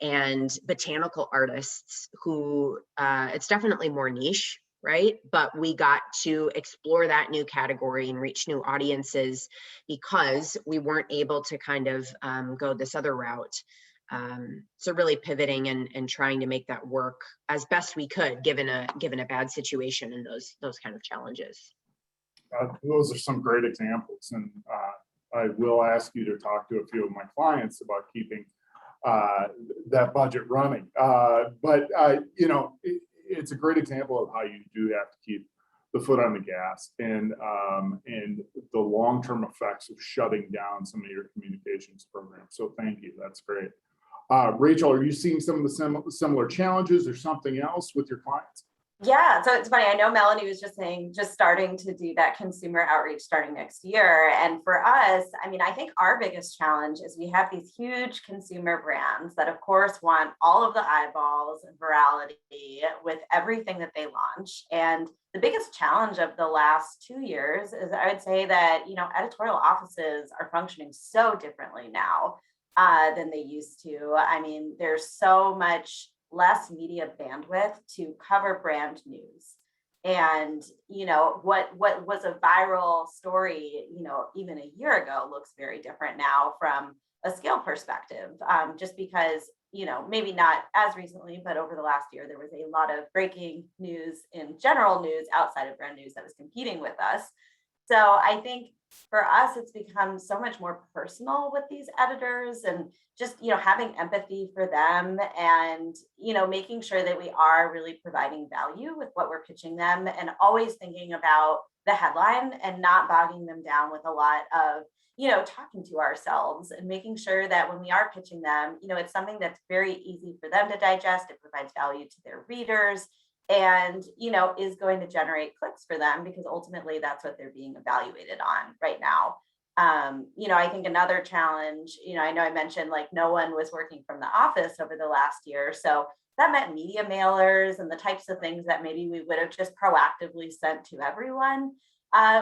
and botanical artists who, it's definitely more niche, right? But we got to explore that new category and reach new audiences because we weren't able to kind of go this other route. So really pivoting and trying to make that work as best we could, given a bad situation and those kind of challenges. Those are some great examples, and I will ask you to talk to a few of my clients about keeping that budget running. But you know, it's a great example of how you do have to keep the foot on the gas, and the long-term effects of shutting down some of your communications programs. So thank you, that's great. Rachel, are you seeing some of the similar challenges or something else with your clients? Yeah, so it's funny. I know Melanie was just saying, just starting to do that consumer outreach starting next year. And for us, I mean, I think our biggest challenge is we have these huge consumer brands that, of course, want all of the eyeballs and virality with everything that they launch. And the biggest challenge of the last 2 years is, I would say that, you know, editorial offices are functioning so differently now than they used to. I mean, there's so much less media bandwidth to cover brand news. And, you know, what was a viral story, you know, even a year ago looks very different now from a scale perspective, just because, you know, maybe not as recently, but over the last year, there was a lot of breaking news in general news outside of brand news that was competing with us. So I think for us, it's become so much more personal with these editors, and just, you know, having empathy for them, and, you know, making sure that we are really providing value with what we're pitching them, and always thinking about the headline and not bogging them down with a lot of, you know, talking to ourselves, and making sure that when we are pitching them, you know, it's something that's very easy for them to digest. It provides value to their readers, and, you know, is going to generate clicks for them, because ultimately that's what they're being evaluated on right now. You know, I think another challenge, you know I mentioned like no one was working from the office over the last year. So that meant media mailers and the types of things that maybe we would have just proactively sent to everyone.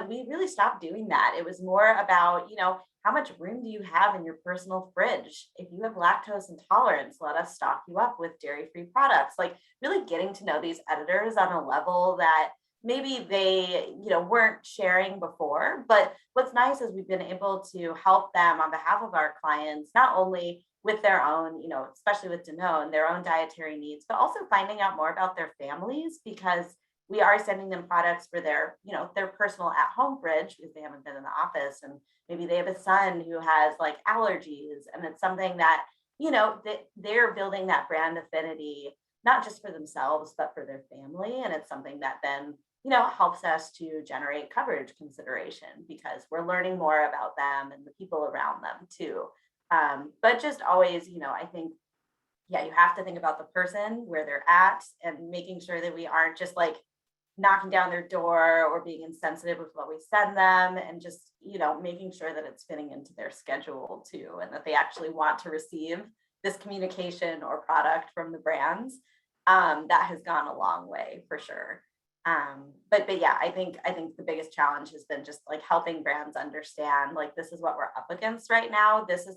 We really stopped doing that. It was more about, you know, how much room do you have in your personal fridge? If you have lactose intolerance, let us stock you up with dairy-free products. Like really getting to know these editors on a level that maybe they, you know, weren't sharing before. But what's nice is we've been able to help them on behalf of our clients, not only with their own, you know, especially with Danone, their own dietary needs, but also finding out more about their families, because we are sending them products for their, you know, their personal at-home fridge, because they haven't been in the office, and maybe they have a son who has like allergies, and it's something that, you know, that they're building that brand affinity, not just for themselves, but for their family. And it's something that then, you know, helps us to generate coverage consideration, because we're learning more about them and the people around them too. But just always, you know, I think, yeah, you have to think about the person, where they're at, and making sure that we aren't just like knocking down their door or being insensitive with what we send them, and just, you know, making sure that it's fitting into their schedule too, and that they actually want to receive this communication or product from the brands. That has gone a long way for sure. But yeah, I think the biggest challenge has been just like helping brands understand, like, this is what we're up against right now. These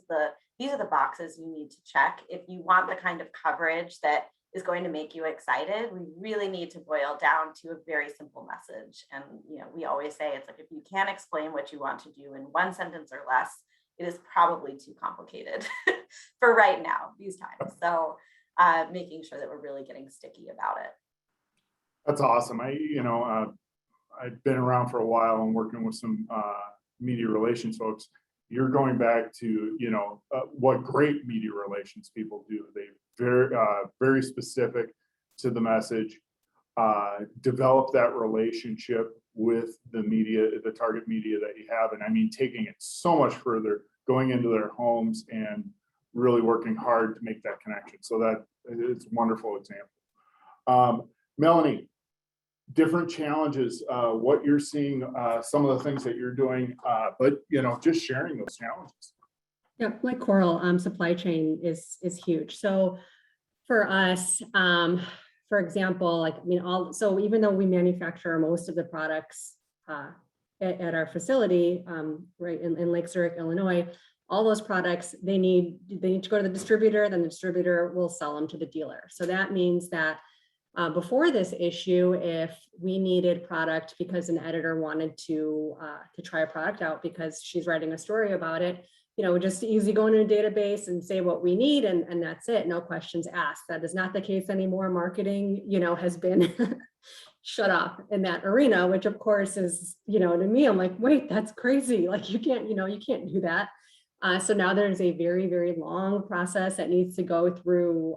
are the boxes you need to check if you want the kind of coverage that is going to make you excited. We really need to boil down to a very simple message. And, we always say, it's like, if you can't explain what you want to do in one sentence or less, it is probably too complicated for right now, these times. So making sure that we're really getting sticky about it. That's awesome. I've been around for a while and working with some media relations folks. You're going back to, what great media relations people do. They very specific to the message, develop that relationship with the media, the target media that you have. And I mean, taking it so much further, going into their homes and really working hard to make that connection. So that it's a wonderful example. Melanie, different challenges, what you're seeing, some of the things that you're doing, but just sharing those challenges. Yeah, like Coral, supply chain is huge. So for us, for example, so even though we manufacture most of the products at our facility, right in Lake Zurich, Illinois, all those products, they need to go to the distributor, then the distributor will sell them to the dealer. So that means that before this issue, if we needed product because an editor wanted to try a product out because she's writing a story about it, just easy go into a database and say what we need, and that's it, no questions asked. That is not the case anymore. Marketing, has been shut off in that arena, which of course is, to me, I'm like, wait, that's crazy. Like you can't do that. So now there's a very, very long process that needs to go through,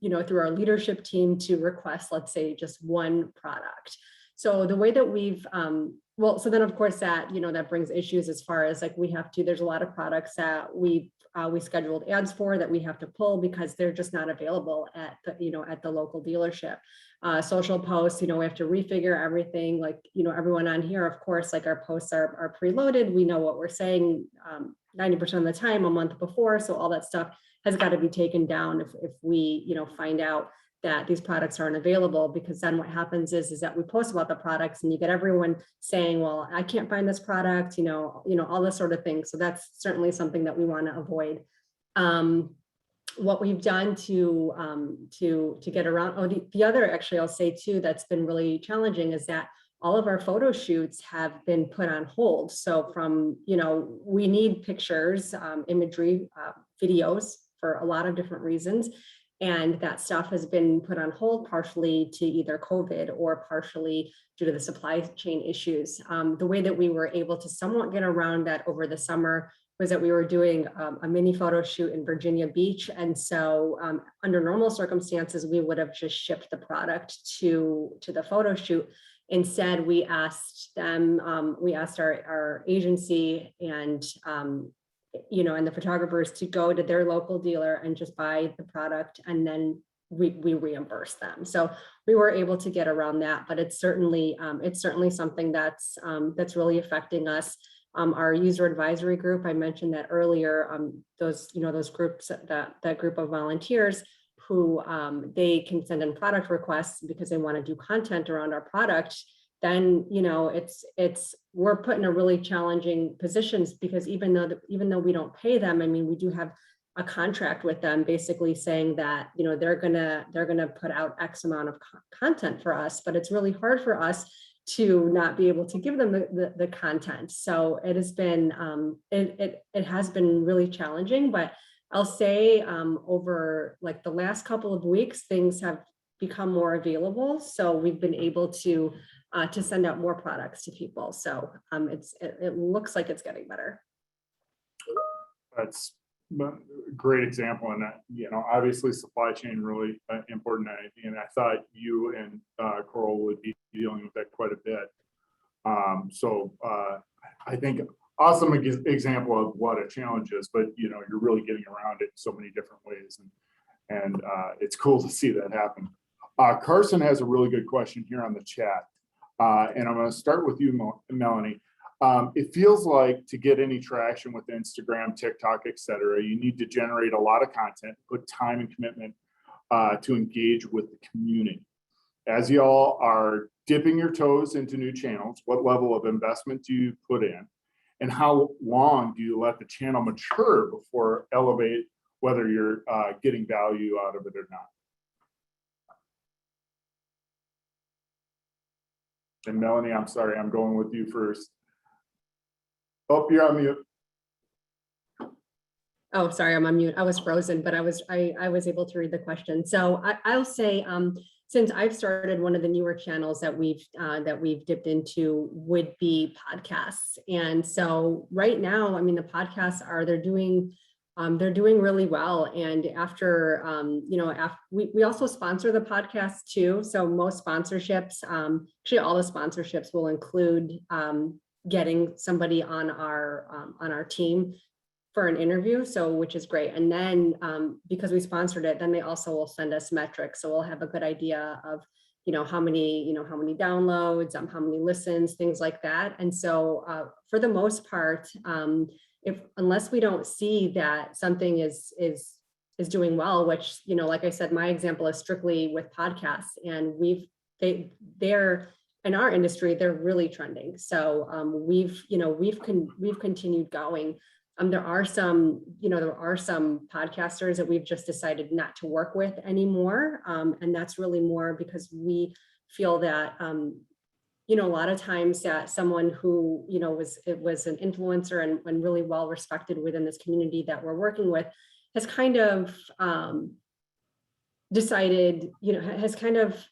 through our leadership team to request, let's say, just one product. So the way that we've, so then of course that, that brings issues as far as like there's a lot of products that we scheduled ads for that we have to pull because they're just not available at the local dealership. Social posts, we have to refigure everything. Like, everyone on here, of course, like our posts are preloaded. We know what we're saying 90% of the time a month before. So all that stuff has got to be taken down if we, find out that these products aren't available, because then what happens is that we post about the products and you get everyone saying, well, I can't find this product, all this sort of thing. So that's certainly something that we want to avoid. What we've done to get around, the other, actually, I'll say too, that's been really challenging is that all of our photo shoots have been put on hold. So from, we need pictures, imagery, videos for a lot of different reasons. And that stuff has been put on hold partially to either COVID or partially due to the supply chain issues. The way that we were able to somewhat get around that over the summer was that we were doing a mini photo shoot in Virginia Beach. And so under normal circumstances, we would have just shipped the product to the photo shoot. Instead, we asked them, we asked our agency and and the photographers to go to their local dealer and just buy the product, and then we reimburse them. So we were able to get around that, but it's certainly something that's really affecting us. Our user advisory group, I mentioned that earlier, those groups, that group of volunteers who they can send in product requests because they want to do content around our product. Then we're put in a really challenging positions, because even though we don't pay them, I mean, we do have a contract with them basically saying that they're gonna put out X amount of content for us, but it's really hard for us to not be able to give them the content. So it has been it has been really challenging, but I'll say over like the last couple of weeks, things have become more available. So we've been able to send out more products to people. So it looks like it's getting better. That's a great example. And obviously supply chain really important. And I thought you and Coral would be dealing with that quite a bit. I think awesome example of what a challenge is, but you're really getting around it in so many different ways. And it's cool to see that happen. Carson has a really good question here on the chat. And I'm going to start with you, Melanie. It feels like to get any traction with Instagram, TikTok, etc., you need to generate a lot of content, put time and commitment to engage with the community. as y'all are dipping your toes into new channels, what level of investment do you put in? And how long do you let the channel mature before elevate whether you're getting value out of it or not? And Melanie, I'm sorry, I'm going with you first. Oh, you're on mute. Oh, sorry, I'm on mute. I was frozen, but I was able to read the question. So I'll say, since I've started, one of the newer channels that we've dipped into would be podcasts. And so right now, I mean, the podcasts they're doing really well. And after, we also sponsor the podcast too. So most sponsorships, actually all the sponsorships will include getting somebody on our team for an interview, so which is great. And then because we sponsored it, then they also will send us metrics, so we'll have a good idea of how many downloads, how many listens, things like that. And so for the most part, unless we don't see that something is doing well, which like I said, my example is strictly with podcasts, and they're in our industry, they're really trending. So we've continued going. There are some podcasters that we've just decided not to work with anymore. And that's really more because we feel that, a lot of times that someone who, was an influencer and really well respected within this community that we're working with has kind of decided,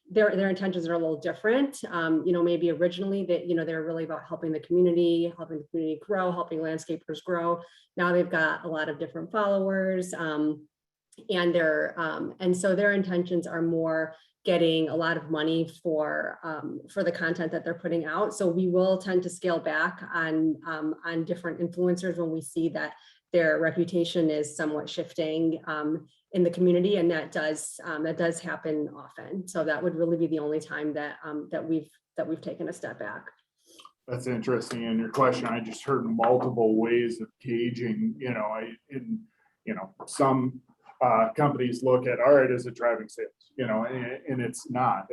their intentions are a little different. Maybe originally that, they're really about helping the community grow, helping landscapers grow. Now they've got a lot of different followers, and so their intentions are more getting a lot of money for the content that they're putting out. So we will tend to scale back on different influencers when we see that their reputation is somewhat shifting in the community, and that does happen often. So that would really be the only time that we've taken a step back. That's interesting. In your question, I just heard multiple ways of gauging. Some companies look at, all right, is it driving sales? And it's not.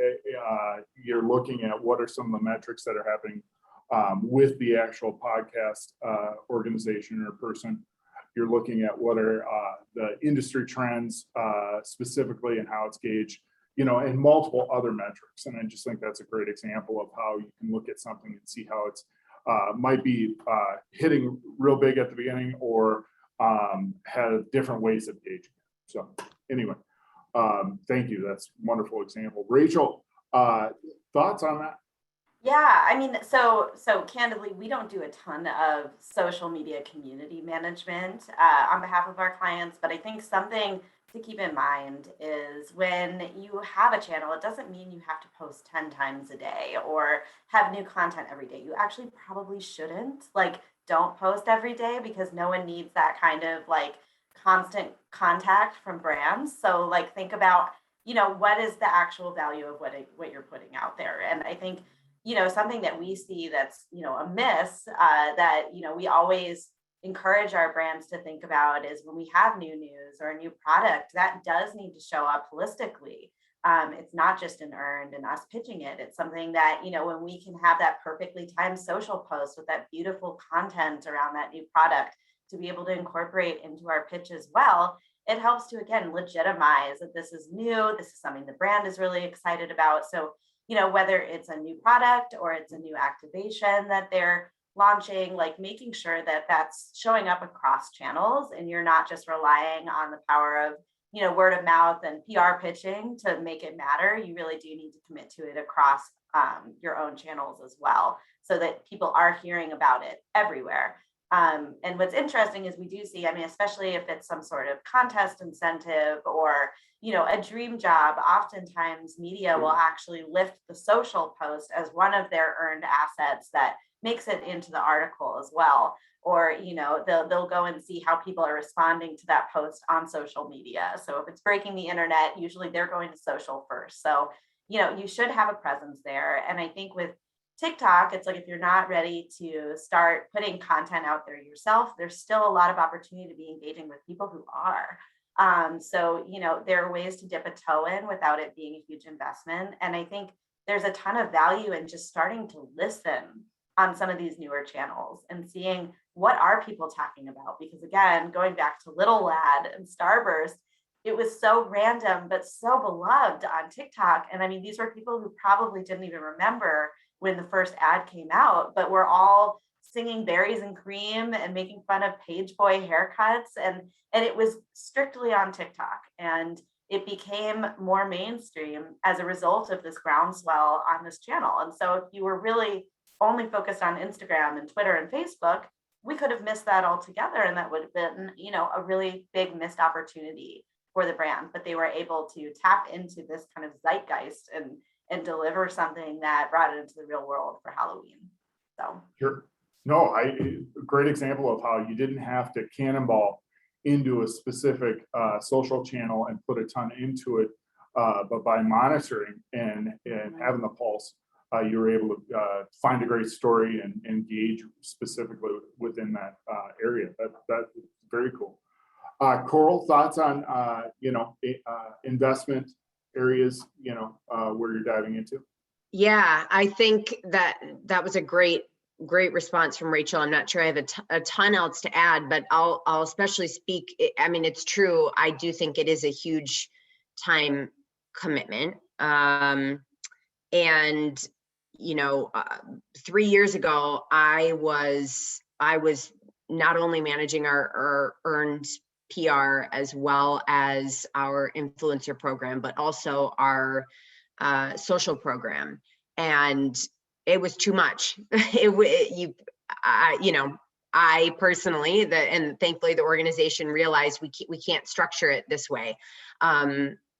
You're looking at what are some of the metrics that are happening with the actual podcast organization or person. You're looking at what are the industry trends specifically and how it's gauged, and multiple other metrics. And I just think that's a great example of how you can look at something and see how it's might be hitting real big at the beginning or have different ways of gauging it. So anyway, thank you. That's a wonderful example. Rachel, thoughts on that? Yeah, I mean, so candidly, we don't do a ton of social media community management on behalf of our clients, but I think something to keep in mind is when you have a channel, it doesn't mean you have to post 10 times a day or have new content every day. You actually probably shouldn't. Don't post every day because no one needs that kind of constant contact from brands. So think about, what is the actual value of what you're putting out there? And I think something that we see that's, a miss that, we always encourage our brands to think about is when we have new news or a new product that does need to show up holistically. It's not just an earned and us pitching it. It's something that, when we can have that perfectly timed social post with that beautiful content around that new product to be able to incorporate into our pitch as well, it helps to, again, legitimize that this is new, this is something the brand is really excited about. So whether it's a new product or it's a new activation that they're launching, making sure that that's showing up across channels and you're not just relying on the power of, word of mouth and PR pitching to make it matter. You really do need to commit to it across your own channels as well, so that people are hearing about it everywhere. And what's interesting is we do see, especially if it's some sort of contest incentive or, a dream job, oftentimes media will actually lift the social post as one of their earned assets that makes it into the article as well. Or, they'll go and see how people are responding to that post on social media. So if it's breaking the internet, usually they're going to social first. So, you should have a presence there. And I think with TikTok, it's if you're not ready to start putting content out there yourself, there's still a lot of opportunity to be engaging with people who are. So, there are ways to dip a toe in without it being a huge investment. And I think there's a ton of value in just starting to listen on some of these newer channels and seeing what are people talking about. Because again, going back to Little Lad and Starburst, it was so random, but so beloved on TikTok. And I mean, these were people who probably didn't even remember when the first ad came out, but we're all singing Berries and Cream and making fun of page boy haircuts. And it was strictly on TikTok. And it became more mainstream as a result of this groundswell on this channel. And so if you were really only focused on Instagram and Twitter and Facebook, we could have missed that altogether. And that would have been, a really big missed opportunity for the brand. But they were able to tap into this kind of zeitgeist and deliver something that brought it into the real world for Halloween. So Sure. No, great example of how you didn't have to cannonball into a specific social channel and put a ton into it, but by monitoring and having the pulse, you were able to find a great story and engage specifically within that area. That's very cool. Coral, thoughts on investment areas where you're diving into? Yeah, I think that was a great response from Rachel. I'm not sure I have a ton else to add, but I'll especially speak. I mean, it's true. I do think it is a huge time commitment. And 3 years ago, I was not only managing our earned PR as well as our influencer program, but also our social program. And it was too much. I personally, and thankfully the organization realized we can't structure it this way.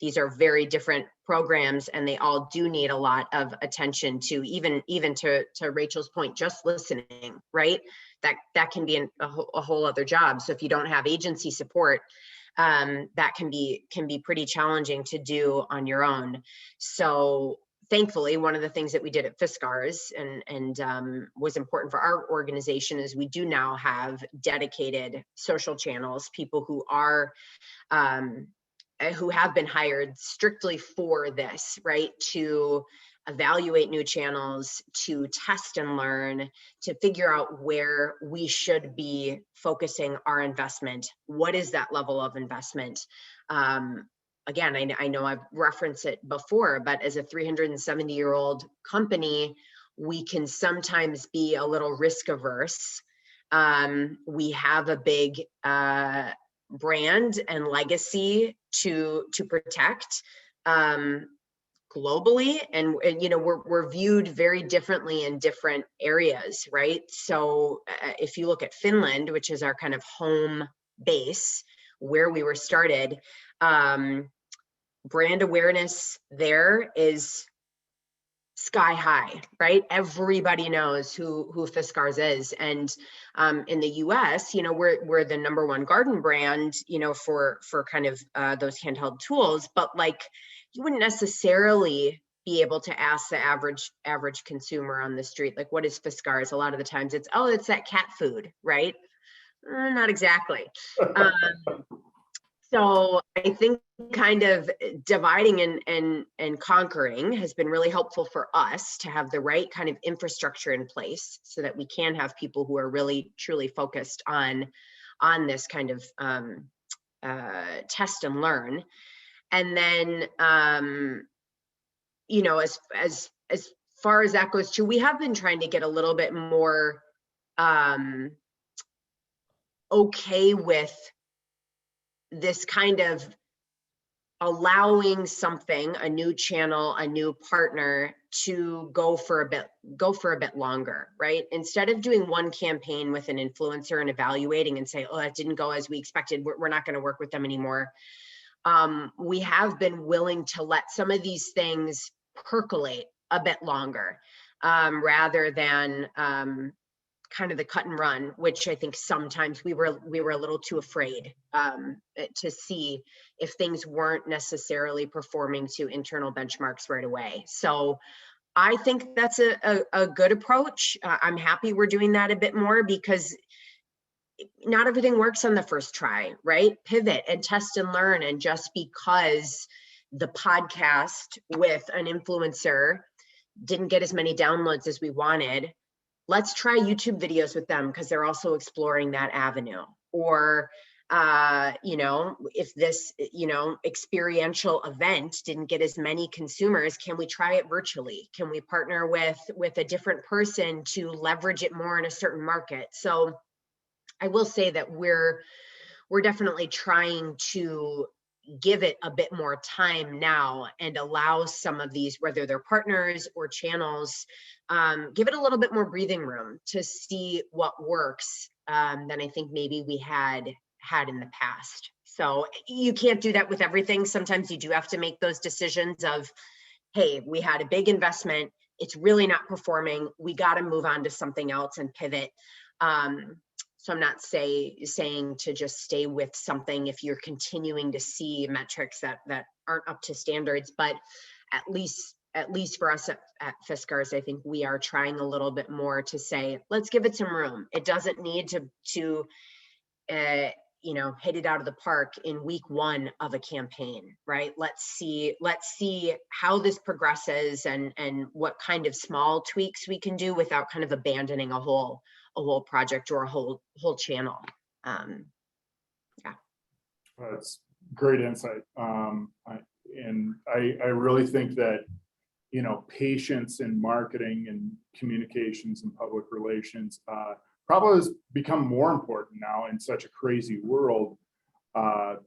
These are very different programs, and they all do need a lot of attention to, even to Rachel's point, just listening, right? That can be a whole other job. So if you don't have agency support, that can be pretty challenging to do on your own. So thankfully, one of the things that we did at Fiskars and was important for our organization is we do now have dedicated social channels, people who are who have been hired strictly for this, right? To evaluate new channels, to test and learn, to figure out where we should be focusing our investment. What is that level of investment? Again, I know I've referenced it before, but as a 370-year-old company, we can sometimes be a little risk averse. We have a big brand and legacy to protect globally, and we're viewed very differently in different areas, right? So if you look at Finland, which is our kind of home base where we were started, brand awareness there is sky high, right? Everybody knows who Fiskars is. And in the US, we're the #1 garden brand, for kind of those handheld tools, but like you wouldn't necessarily be able to ask the average consumer on the street, like, what is Fiskars? A lot of the times it's that cat food, right? Not exactly. So I think kind of dividing and conquering has been really helpful for us to have the right kind of infrastructure in place so that we can have people who are really truly focused on this kind of test and learn. And then as far as that goes too, we have been trying to get a little bit more okay with this kind of allowing something, a new channel, a new partner, to go for a bit longer, right? Instead of doing one campaign with an influencer and evaluating and say, that didn't go as we expected, we're not going to work with them anymore. We have been willing to let some of these things percolate a bit longer, rather than kind of the cut and run, which I think sometimes we were a little too afraid to see if things weren't necessarily performing to internal benchmarks right away. So I think that's a good approach. I'm happy we're doing that a bit more, because not everything works on the first try, right? Pivot and test and learn. And just because the podcast with an influencer didn't get as many downloads as we wanted, let's try YouTube videos with them because they're also exploring that avenue. Or, you know, if this, you know, experiential event didn't get as many consumers, can we try it virtually? Can we partner with a different person to leverage it more in a certain market? So I will say that we're definitely trying to give it a bit more time now and allow some of these, whether they're partners or channels, give it a little bit more breathing room to see what works than I think maybe we had in the past. So you can't do that with everything. Sometimes you do have to make those decisions of, hey, we had a big investment, it's really not performing, we got to move on to something else and pivot. So I'm not saying to just stay with something if you're continuing to see metrics that aren't up to standards, but at least for us at Fiskars, I think we are trying a little bit more to say, let's give it some room. It doesn't need to you know, hit it out of the park in week 1 of a campaign, right? Let's see how this progresses and what kind of small tweaks we can do without kind of abandoning a whole project or a whole channel. Yeah. That's great insight. I really think that, you know, patience in marketing and communications and public relations probably has become more important now in such a crazy world,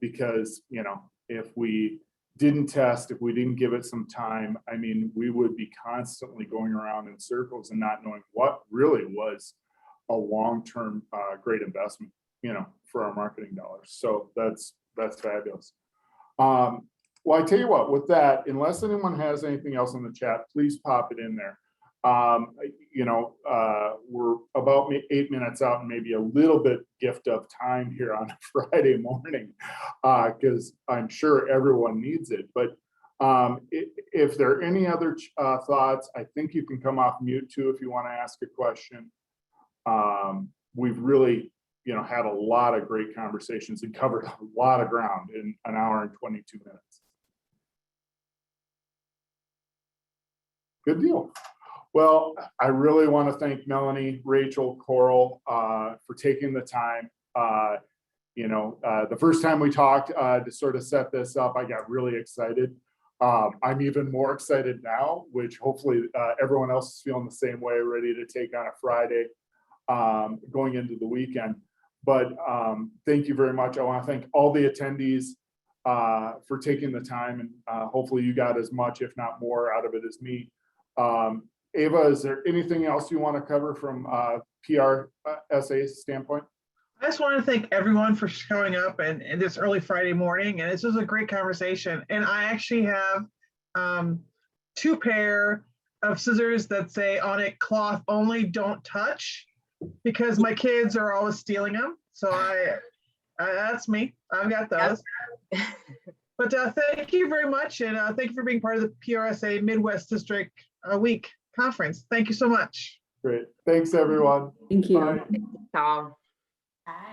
because, you know, if we didn't test, if we didn't give it some time, I mean, we would be constantly going around in circles and not knowing what really was a long-term great investment, you know, for our marketing dollars. So that's fabulous. Well, I tell you what, with that, unless anyone has anything else in the chat, please pop it in there. You know, we're about 8 minutes out and maybe a little bit gift of time here on a Friday morning, because I'm sure everyone needs it. But if there are any other thoughts, I think you can come off mute too if you want to ask a question. We've really, you know, had a lot of great conversations and covered a lot of ground in an hour and 22 minutes. Good deal. Well, I really want to thank Melanie, Rachel, Coral for taking the time. You know, the first time we talked to sort of set this up, I got really excited. I'm even more excited now, which hopefully everyone else is feeling the same way, ready to take on a Friday going into the weekend. But thank you very much. I want to thank all the attendees for taking the time, and hopefully you got as much, if not more, out of it as me. Ava, is there anything else you want to cover from PRSA standpoint? I just want to thank everyone for showing up and this early Friday morning. And this was a great conversation. And I actually have 2 pair of scissors that say on it, cloth only, don't touch, because my kids are always stealing them. So that's me. I've got those. But thank you very much. And thank you for being part of the PRSA Midwest District Week Conference. Thank you so much. Great. Thanks, everyone. Thank you. Bye. So